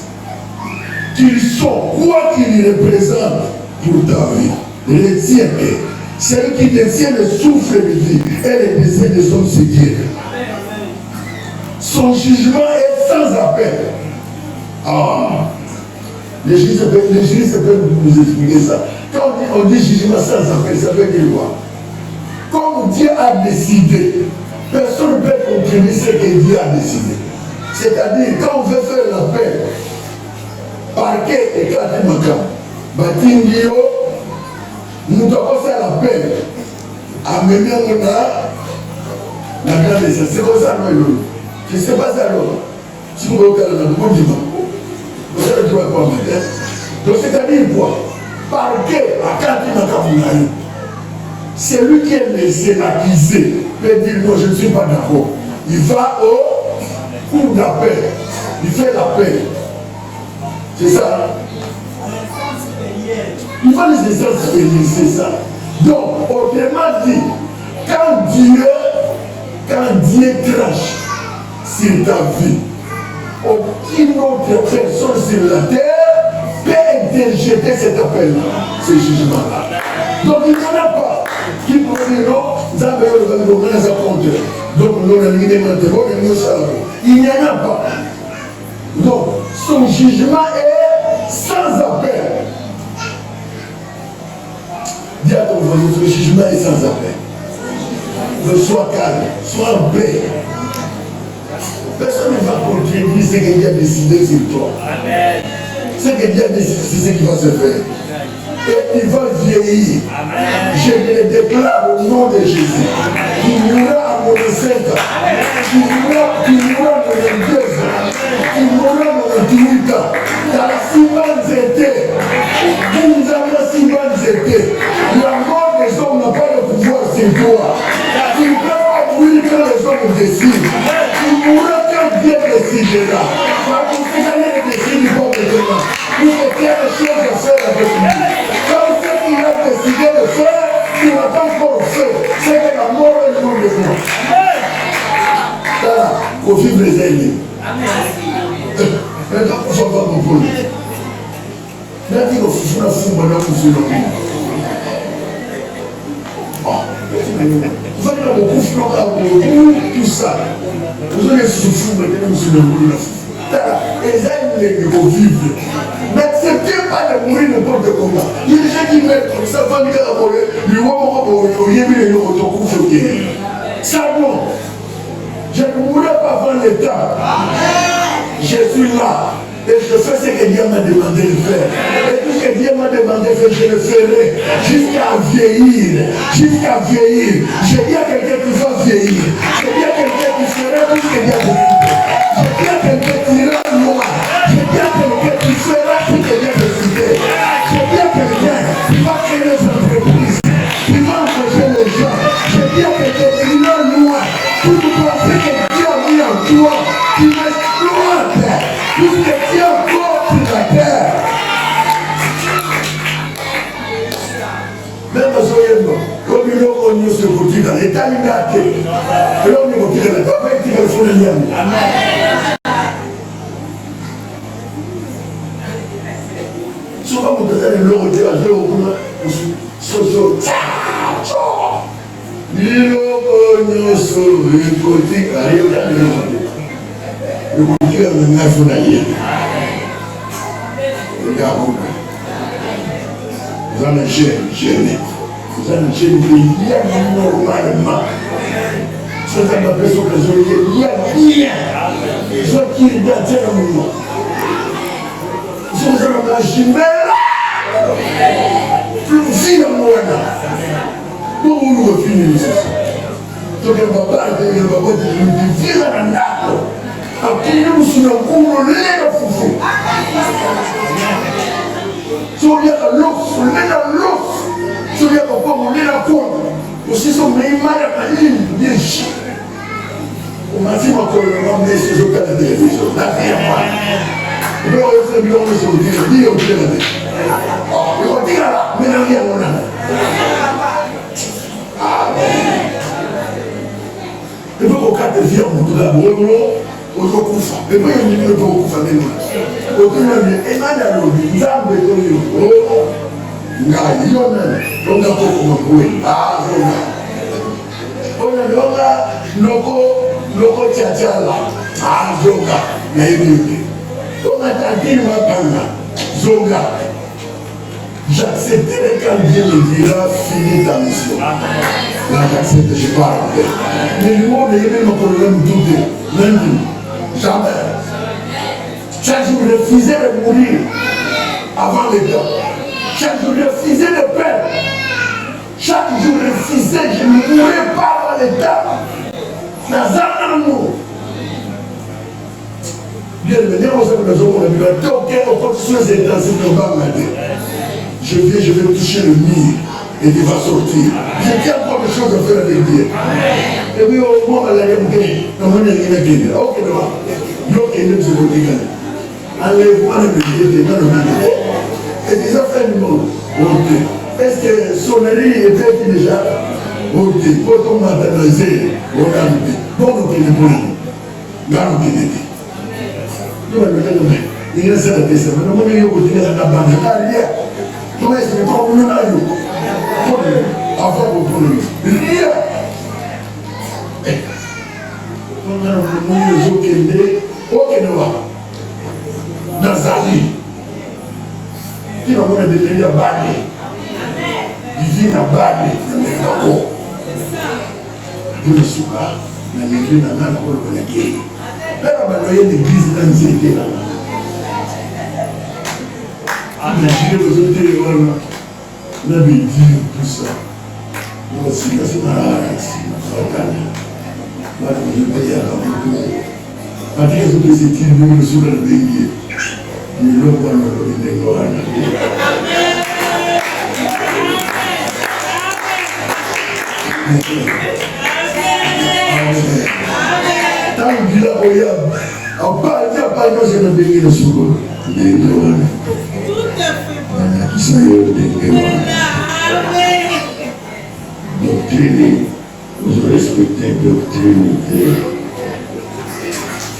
qu'ils sont, quoi qu'ils représentent pour ta vie, retiens que celui qui détient le souffle de vie et le désir de son Seigneur. Son jugement est sans appel. Ah. Les juges peuvent nous expliquer ça. Quand on dit jugement sans appel, ça veut dire quoi? Comme Dieu a décidé, personne ne peut contrôler ce que Dieu a décidé. C'est-à-dire, quand on veut faire l'appel, parquet et katimaka, batindio, nous devons faire l'appel. Amener la grande essence. C'est comme ça, non? Je ne sais pas ça, non? Si vous voulez le bon dimanche. Vous avez le droit à quoi maintenant? Donc c'est-à-dire quoi? Parquet à Katimaka. C'est lui qui est laissé l'accusé. Il peut dire non, je ne suis pas d'accord. Il va au cours d'appel. Il fait l'appel. C'est ça? Il va les essences supérieures, c'est ça. Donc, autrement dit, quand Dieu crache sur ta vie, aucune autre personne sur la terre peut interjeter cet appel-là, ce jugement-là. Donc il n'y en a pas qui pourrait dire non, donc il n'y en a pas. Donc son jugement est sans appel. Dis à ton voisin, le jugement est sans appel. Sois calme, sois en paix. Personne ne va contredire ce que Dieu a décidé sur toi. Amen. Ce que Dieu a décidé, c'est ce qui va se faire. Et il va vieillir. Amen. Je le déclare au nom de Jésus. Il mourra à mon 5 ans. Il mourra à mon 2 ans. Il mourra à mon 18 ans. Dans la Simanzété, nous avons Simanzété. La mort des hommes n'a pas de pouvoir sur toi. Il ne peut pas mourir quand les hommes décident. Il mourra quand Dieu décidera. Parce que vous allez décider pour maintenant. Vous avez des choses à faire avec lui. Quand ce qu'il a décidé de faire, il n'a pas encore fait. C'est que la mort est loin de moi. Voilà, faut vivre les aînés. Maintenant, on s'en va pour vous. Maintenant, il faut la fou, maintenant, vous êtes là. Vous allez beaucoup faire tout ça. Vous allez souffrir, maintenant, vous êtes là. Les aînés vont vivre. N'acceptez pas de mourir n'importe comment. Il y a des gens qui mettent comme ça, van dire à mourir, lui, on y est mis le autocouf. Ça, non. Je ne mourrai pas avant le temps. Je suis là. Et je fais ce que Dieu m'a demandé de faire. Et tout ce que Dieu m'a demandé de faire, je le ferai jusqu'à vieillir. Jusqu'à vieillir. Je dis à quelqu'un qui va vieillir. Je dis à quelqu'un qui fera tout ce que Dieu a décidé. Je dis à quelqu'un qui ira loin. Je dis à quelqu'un qui fera tout ce que Dieu a décidé. Je dis à quelqu'un qui va créer des entreprises, qui va empêcher les gens. Je dis à quelqu'un qui ira loin. Pour nous penser que Dieu a mis en toi, qui m'exploite. Tout ce que Dieu a encore sur la terre. Même à Soyembo, comme il a connu ce côté dans l'état unique, et là on est côté dans l'état, il va faire le lien. Souvent, vous devez le retirer à zéro, soso, il a connu ce côté, il a le côté dans le national. Regardez, vous allez gêner. Vous allez gêner bien normalement. C'est ça ma personne que je dis, bien. Je qui regarde le moment. Vous allez m'imaginer là. Plus vite à moi là. Pour vous nous finir ça. Donc il va pas dire à la nappe. Après nous sommes au lait de foufou. Sur les l'os, sur les l'os, sur les on est la pointe. Aussi sont mes mal à la ligne, bien chic. On m'a dit encore le ramener ces autres à la télévision. La vie à moi. Et puis on fait bien on se dit, on dit la vie. Et on dit là, mais la vie à mon âme. Amen. Et puis on cadre vie à mon âme. Ozokufa, mais moi je ne peux pas okufa même. Ozokufa, et madame, nous avons besoin de ngai, yona, on a beaucoup de ah, on a l'ora, loko tchatchala, ah, zonga, naïbi. On a tanté ma panga, zonga. J'accepterai quand Dieu me dira, finis ta mission. Là, j'accepte, je parle. Mais le monde est même encore le même douter, même jamais. Chaque jour, je refusais de mourir avant le temps. Chaque jour, je refusais de perdre. Chaque jour, je refusais, je ne mourrais pas avant le temps. Dans un amour. Bien, maintenant, on sait que nous avons la vie. Donc, on continue ces intensités de bas matin. Je viens, je vais toucher le mur et il va sortir. J'ai encore des choses à faire avec Dieu. Et puis, au moment où elle a gagné, on a gagné. Ok, devant. Donc, il est gagné. Enlève-moi le métier, dans le métier. Et déjà fait du monde. Ok. Est-ce que sonnerie était déjà? Ok. Quand on m'a analysé, on a dit. Bon, on est pour nous. Là, on est dit. Nous, on est dit. Il y a ça à dire. Mais nous, on est dit que la bande est arrière. Comment est-ce que nous avons eu avant de prendre il y a on a le autres qui est Nazari qui va vous devenir à Bali. Vivre à Bali, d'accord. Vous le souvez, la l'église n'a pas de guerre. Là, on va loyer l'église dans les étés là. Amen. Je vais vous dire, on a dit tout ça. Moi aussi, là, c'est ma race, ma fratane. Là, je vais payer à la boue. Parce que je peux dire, nous ne sommes pas le béni. Nous ne sommes pas le béni. Tant qu'il a regardé, à part il n'y a pas de chose de béni de souvent. Tout à fait. Doctrine, vous respectez doctrine.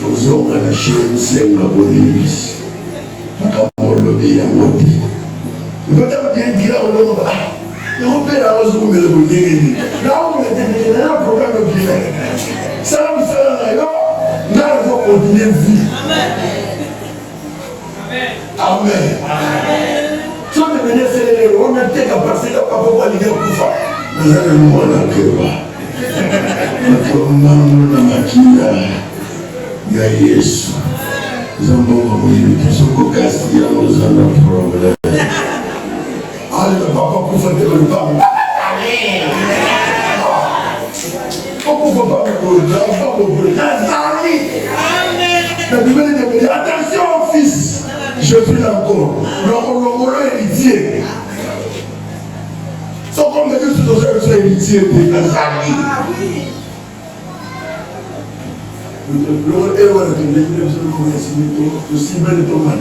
Vous aurez la chaîne, c'est la police. Vous le bien monté. Vous avez dit là, on peut la raison de le dire. Là, on est un programme de vie. Ça, vous savez, là, on va continuer de vivre. Amen. Si on est célébrer, on a été capable de passer par rapport à l'idée de Koufa. Nous allons voir la Kéba. Notre maman, la maquilla, il y a Yesu. Nous avons communiqué sur le Castilla, nous avons un problème. Allez, le papa Koufa de le parler. Pourquoi pas me la Bible dit attention, fils. Je suis encore. Le héritier. Sans qu'on me dise que je suis héritier de Nazaré. Le héros de l'Église, le cible de ton mari.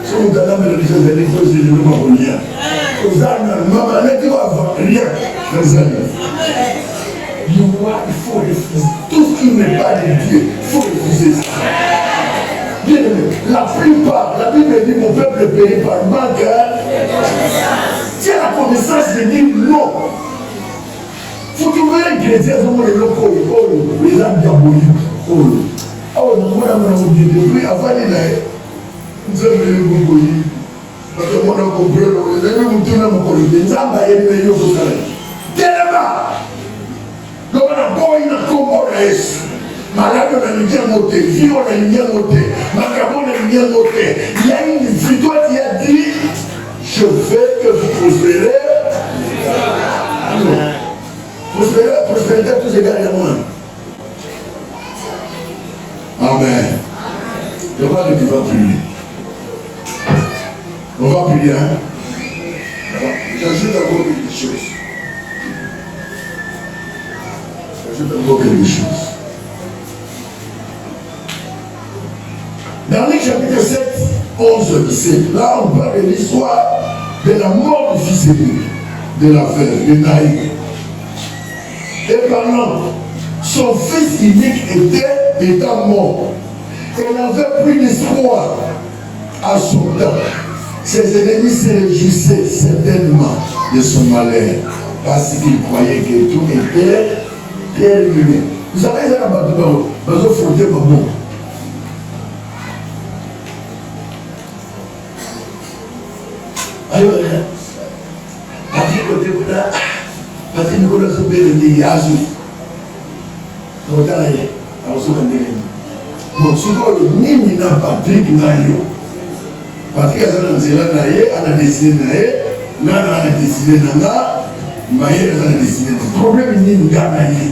Si vous avez la religion de l'Église, je ne vais pas vous lire. Vous avez maman, elle dit rien. Il faut refuser. Tout ce qui n'est pas de Dieu, il faut refuser ça. Bien aimé, la plupart, la Bible dit mon peuple périt par manque. Tu as la connaissance de dire non. Il faut trouver un chrétien dans les locaux, les âmes diaboliques. Ah, on a dit depuis avant les naïfs, nous avons les locaux. Parce que moi, on a compris, les amis, nous tournons mon collègue, les âmes à aimer les locaux. Tellement. Donc on a beau une commonesse, malade on a une bien notée, vie on a une bien notée, macabon on a une bien notée. Il y a une victoire qui a dit, je veux que vous prospérez. Prospérité tous égale à moi. Amen. Je vois que tu vas prier. On va prier, hein. J'ajoute d'abord quelque chose. Je vais vous quelque chose. Dans le chapitre 7, 11, 17, là on parle de l'histoire de la mort du fils aîné, de la veuve, de Naïm. Et parlant, son fils unique étant mort. Elle n'avait plus d'espoir à son temps. Ses ennemis se réjouissaient certainement de son malheur parce qu'ils croyaient que tout était terminé. Vous savez, il y a un bateau, il faut frotter ma mot. Alors, parce que Nicolas se fait des yasu. Donc, là, il y a un donc, souvent, le Nini n'a pas Patrick Nayo. Patrick a dessiné, le problème est Nini Ganaye.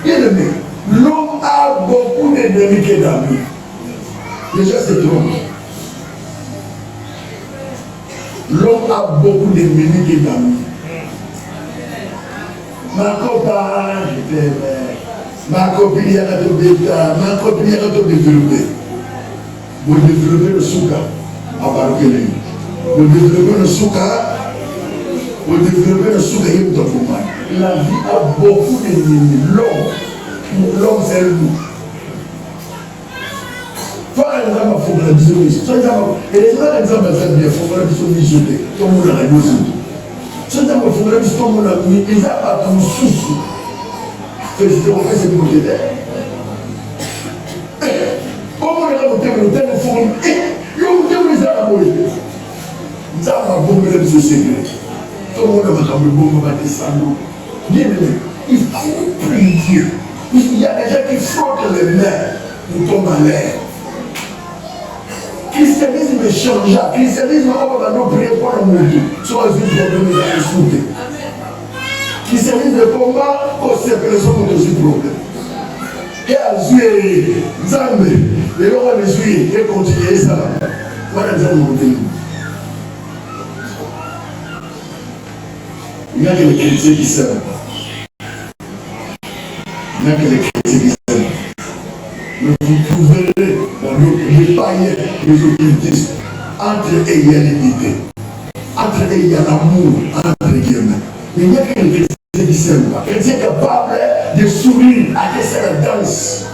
Bien aimé, l'homme a beaucoup d'ennemis que d'amis. Déjà, c'est trop. L'homme a beaucoup d'ennemis que d'amis. Ma copine, je t'aime. Ma copine, il y a un bêta. Ma copine, il y a un développé. Vous développez le souka à Baroukeli. Vous développez le souka. Vous développez le souka. La vie a beaucoup d'ennemis. L'homme, c'est le loup. Par exemple, il faut que la vision soit. Et les gens, exemple, il faut que la vision soit. Tout le monde a raison. Ce n'est pas pour la vision, tout le monde a mis. Ils n'ont pas tout souci. Félicitez, on fait cette côté d'air. le téléphone. Yo, vous avez un moyen. Nous avons un bon de ce secret. Tout le monde a un bon de descendre. Bien aimé, il faut prier. Il y a des gens qui frottent les mains pour tomber en l'air. Christianisme est changeable. Christianisme, on va nous prier pour le monde. Soit une problème de la souté. Christianisme de combat, on sait que les hommes ont aussi problème. Et à Zoué, Zambé, les gens vont les Zoué et continuer ça. Voilà, nous allons monter. Il n'y a que les chrétiens qui s'aiment. Il n'y a que les chrétiens qui s'aiment. Mais vous trouverez dans les païens, les occultistes, entre eux il y a l'unité. Entre eux il y a l'amour, entre guillemets. Mais il n'y a que les chrétiens qui s'aiment. Les chrétiens capables de sourire à laisser la danse.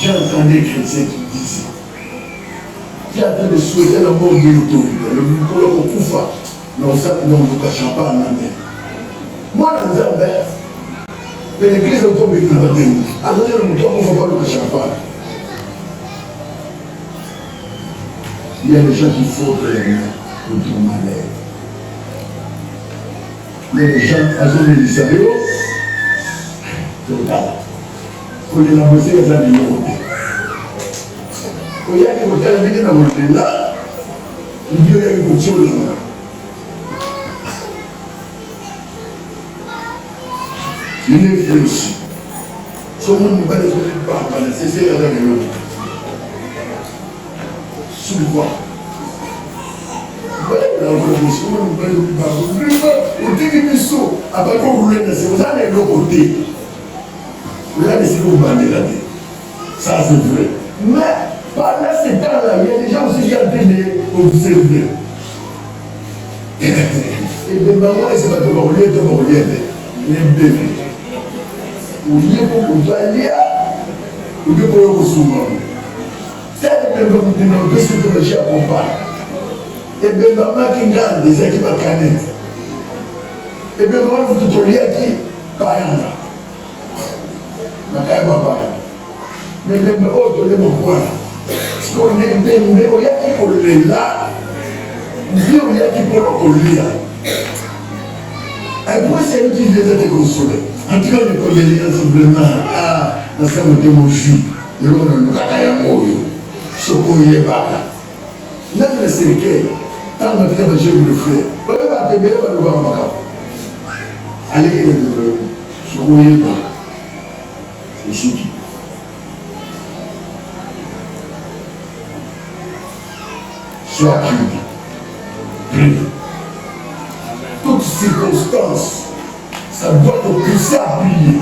J'ai entendu les chrétiens qui disent, qui est en train de souhaiter la mort de l'autorité, le Nicolas Koufa, non, ça, non, nous ne cachons pas en Amérique. Moi, dans Zambé, mais l'église est tombée dans la démon. Attendez, le mouton, on ne va pas le cachons pas. Il y a des gens qui frottent les mains pour ton malheur. Il y a des gens, à zone de l'Israël, pour les lamosser, ils ont des nouveautés. Il y a des côtés à la vie dans là, il y a des côtés là. Il est vieux aussi. Ce monde ne va pas les autres, c'est ça, il y a des l'autre. Souvent. Au début du saut, après qu'on roule, vous allez de l'autre côté. Vous allez essayer de vous bander la tête. Ça, c'est vrai. Mais, pendant ce temps-là, il y a des gens aussi qui ont été observés. Et bien, maman, c'est pas de l'orlier, de l'orlier, les bébés. Ou lié pour vous aller, ou bien pour vous souvent. C'est le bébé qui nous dit que c'est le chien qu'on parle. Et bien, maman qui gagne des équipes à canette. Et bien, maman, vous tout lié qui parle. Ma caille va parler. Mais même autre, les mots quoi. Ce qu'on est bien, mais il y a qui pour le là. Il y a qui pour le là. Et pourquoi c'est eux qui viennent de te consoler? En tout cas, les collègues, simplement, dans sa montée, mon fils, le long de Kakayamoyo, ce qu'on y est pas là. Même les séquelles, tant que tu as déjà eu le frère, on va te mettre dans le bas de allez, ce qu'on y est pas. C'est ce qui. Sois prie. Toutes circonstances, ça doit te pousser à prier.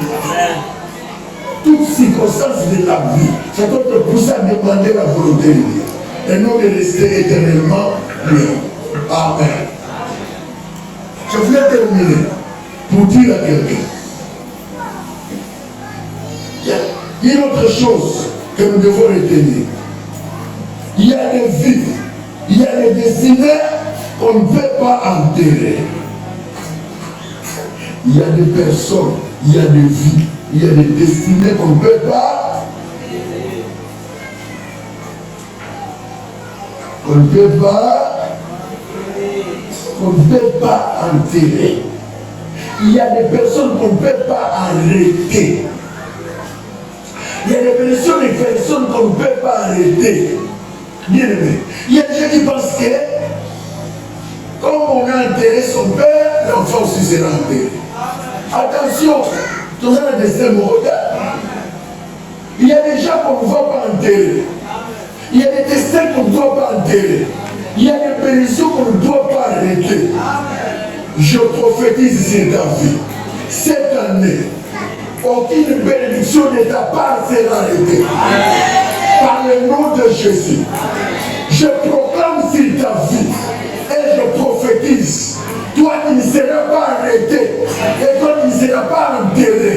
Toutes circonstances de la vie, ça doit te pousser à demander la volonté de Dieu. Et non de rester éternellement libre. Amen. Je voulais terminer pour dire à quelqu'un. Il y a une autre chose que nous devons retenir. Il y a des vies, il y a des destinées qu'on ne peut pas enterrer. Il y a des personnes, il y a des vies, il y a des destinées qu'on ne peut pas enterrer. Il y a des personnes qu'on ne peut pas arrêter. Il y a des personnes qu'on ne peut pas arrêter. Bien aimé. Il y a des gens qui pensent que comme on a enterré son père, l'enfant aussi sera enterré. Attention, tout ça est destin mortel. Il y a des gens qu'on ne va pas enterrer. Il y a des destins qu'on ne doit pas enterrer. Il y a des pénitions qu'on ne doit pas arrêter. Je prophétise sur ta vie. Cette année, aucune bénédiction de ta part sera arrêtée. Par le nom de Jésus. Je proclame sur ta vie. Et je prophétise. Toi, tu ne seras pas arrêté. Et toi, tu ne seras pas enterré.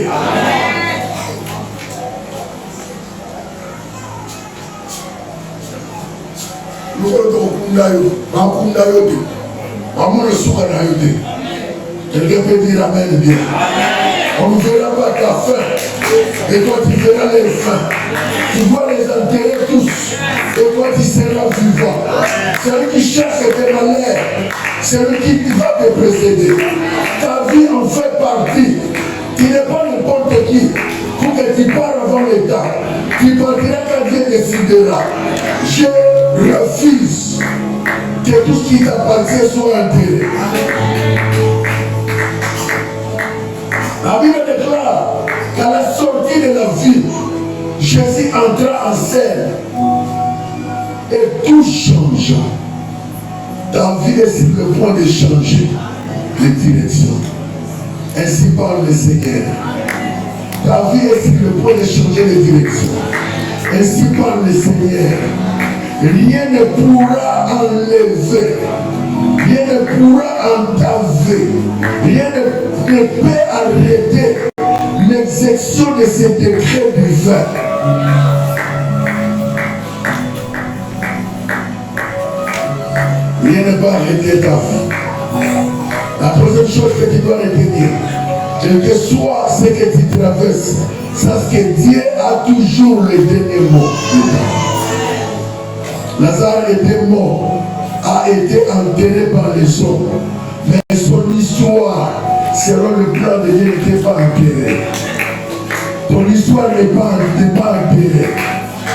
Quelqu'un peut dire amen bien. On ne verra pas ta fin. Et toi, tu verras les fins. Tu vois les enterrer tous. Et toi, tu seras vivant. Celui qui cherche tes malheurs, celui qui va te précéder. Ta vie en fait partie. Tu n'es pas n'importe qui. Pour que tu pars avant le temps. Tu partiras quand Dieu décidera. Je refuse que tout ce qui t'appartient soit enterré. La Bible déclare qu'à la sortie de la ville, Jésus entra en scène et tout changea. Ta vie est sur le point de changer de direction. Ainsi parle le Seigneur. Ta vie est sur le point de changer de direction. Ainsi parle le Seigneur. Rien ne pourra enlever, rien ne pourra entaver, rien ne peut arrêter l'exécution de ces décrets divins. Rien ne peut arrêter ta vie. La troisième chose que tu dois retenir, quel que soit ce que tu traverses, sache que Dieu a toujours le dernier mot. Lazare était mort, a été enterré par les hommes, mais son histoire, selon le plan de Dieu, n'était pas enterrée. Ton histoire n'est pas enterrée.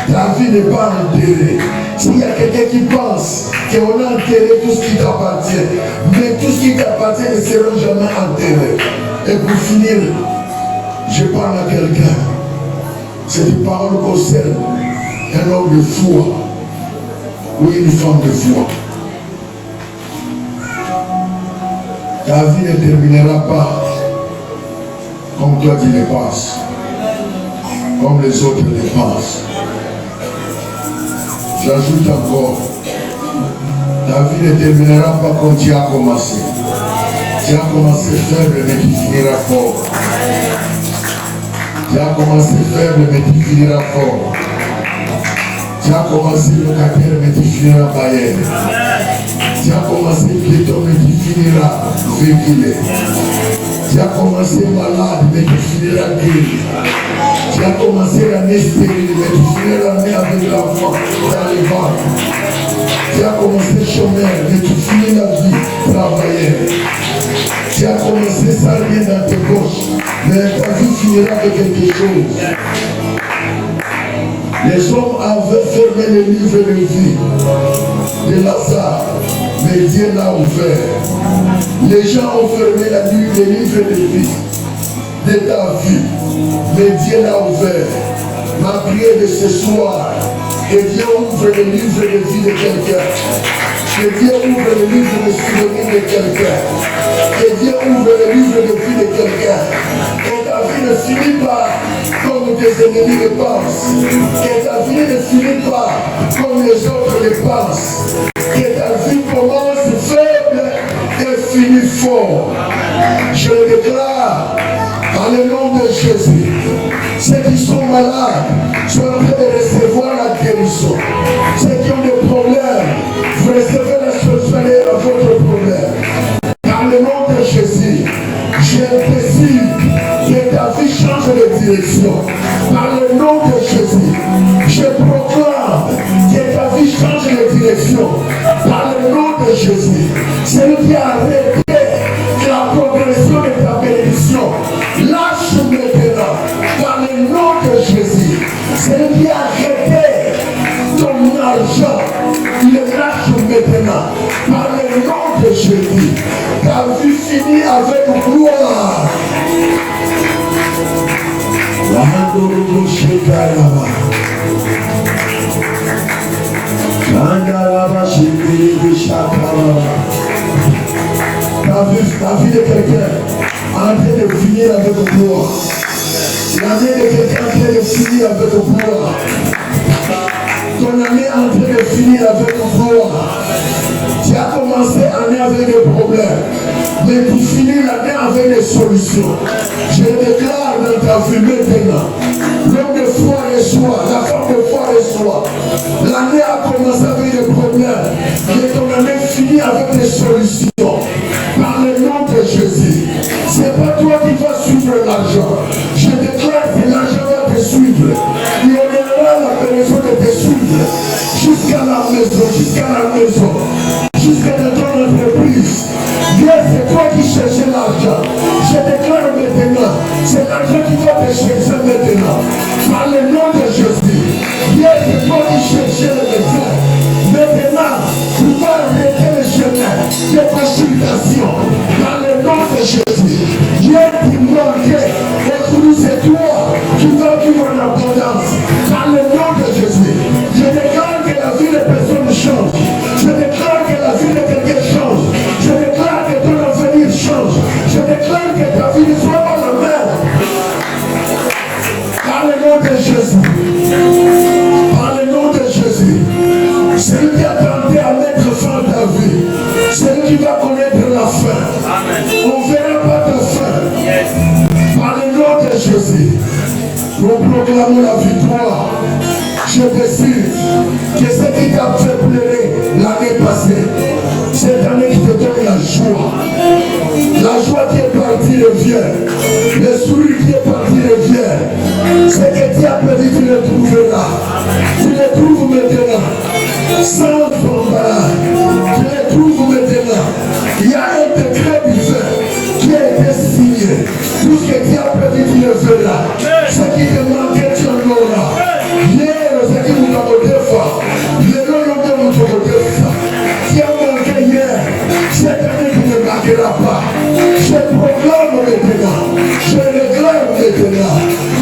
Ta vie n'est pas enterrée. S'il y a quelqu'un qui pense qu'on a enterré tout ce qui t'appartient, mais tout ce qui t'appartient ne sera jamais enterré. Et pour finir, je parle à quelqu'un. Cette parole concerne un homme de foi ou une femme de foi. Ta vie ne terminera pas comme toi tu le penses, comme les autres le pensent. J'ajoute encore, ta vie ne terminera pas comme tu as commencé. Tu as commencé faible, mais tu finiras fort. Tu as commencé faible, mais tu finiras fort. Tu as commencé locataire, mais tu finiras bailleur. Tu as commencé piéton, mais tu finiras véhiculé. Tu as commencé malade, mais tu finiras guéri. Tu as commencé l'année stérile, mais tu finiras l'année avec l'enfant dans les ventres. Tu as commencé chômeur, mais tu finis la vie travailleur. Tu as commencé sans rien dans tes poches, mais ta vie finira avec quelque chose. Les hommes avaient fermé le livre de vie de Lazare, mais Dieu l'a ouvert. Les gens ont fermé le livre de vie de ta vie, mais Dieu l'a ouvert. Ma prière de ce soir, que Dieu ouvre le livre de vie de quelqu'un. Que Dieu ouvre le livre de souvenirs de quelqu'un. Que Dieu ouvre le livre de vie de quelqu'un. Que ta vie ne finit pas comme tes ennemis le pensent. Que ta vie ne finit pas comme les autres le pensent. Que ta vie commence faible et finit fort. Je le déclare dans le nom de Jésus. Ceux qui sont malades sont en train de recevoir la guérison. Ceux qui ont des problèmes, vous recevez la solution à votre problème. Dans le nom de Jésus, je décide que ta vie change de direction. Dans le nom de Jésus, je proclame que ta vie change de direction. Dans le nom de Jésus, celui qui a arrêté la progression de ta bénédiction, lâche maintenant. Dans le nom de Jésus, celui qui a arrêté ton argent, il le lâche maintenant. Par le nom de Jésus, ta vie finit avec gloire. La vie de quelqu'un en train de finir avec gloire. La vie de quelqu'un en train de finir avec gloire. Ton année en train de finir avec gloire. Tu as commencé l'année avec des problèmes, mais tu finis l'année avec des solutions. Je déclare dans ta vie maintenant, l'homme de foi reçoit, la femme de foi reçoit. L'année a commencé avec des problèmes, mais ton année finit avec des solutions. Par le nom de Jésus, c'est pas toi qui vas suivre l'argent. avons la victoire. Je décide que ce qui t'a fait pleurer l'année passée, cette année qui te donne la joie qui est partie revient, le sourire qui est parti revient, ce que tu as perdu tu le trouveras, tu le trouves maintenant, sans embarras, tu le trouves maintenant. Il y a un décret divin qui a été signé, tout ce que tu as perdu tu le verras, ce qui te manquait tu en auras. Ce qui vous a donné fois, le nom de votre côté, qui a manqué hier, cette année qui ne manquera pas. Je proclame maintenant, je réclame maintenant.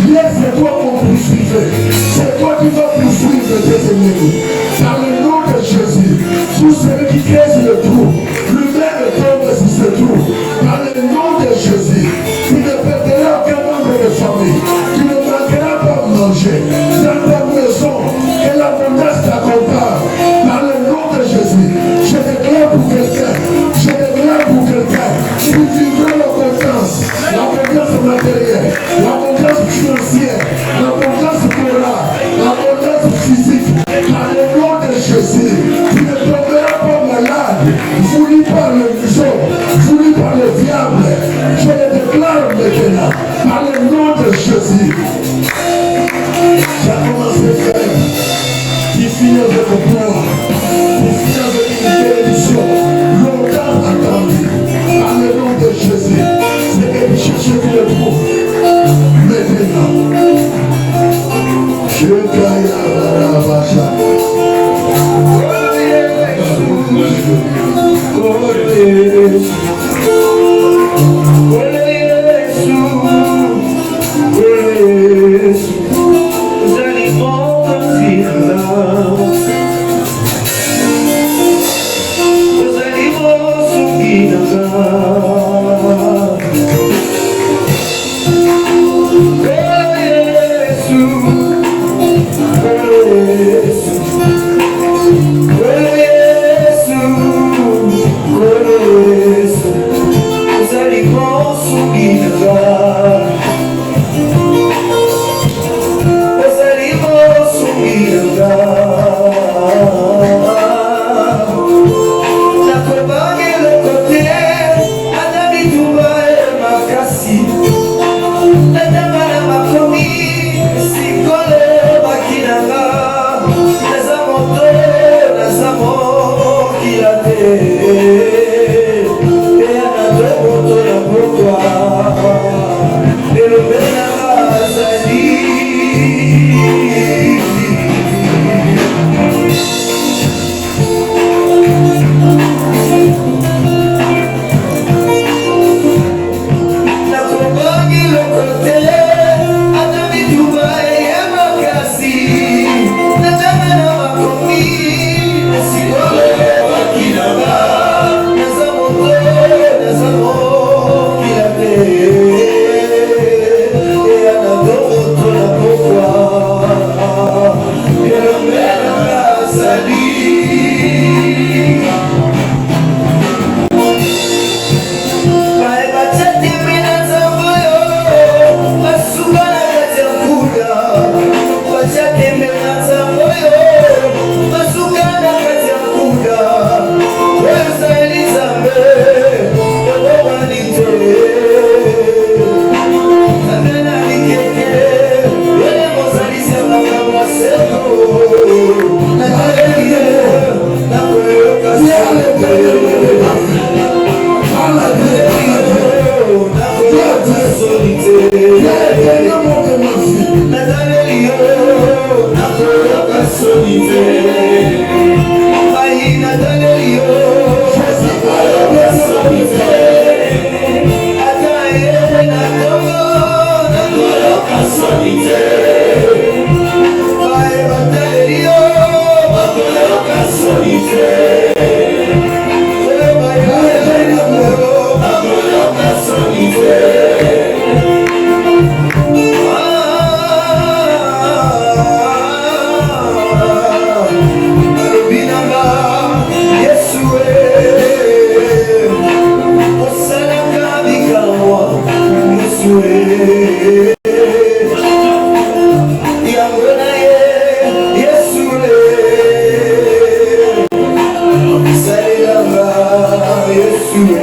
Hier, c'est toi qu'on poursuivait, c'est toi qui vas poursuivre tes ennemis. Dans le nom de Jésus, tout celui qui crée sur le trou, lui-même tombe sur ce trou. Dans le nom de Jésus, tu ne perdras aucun membre de famille, tu ne manqueras pas de manger. Dans ta maison, que l'abondance t'accompagne. Dans le nom de Jésus, je déclare pour quelqu'un, tu vivras l'abondance matérielle, l'abondance financière, l'abondance morale, l'abondance physique. Dans le nom de Jésus, tu ne tomberas pas malade, voulu par le museau, voulu par le diable. Je le déclare maintenant, par le nom de Jésus. Ça commence à faire, qui finit avec le pouvoir, qui finit avec une bénédiction, longtemps attendue, par le nom de Jésus. C'est que tu cherches que le trouves, maintenant. Je gagne à la vache. Yesu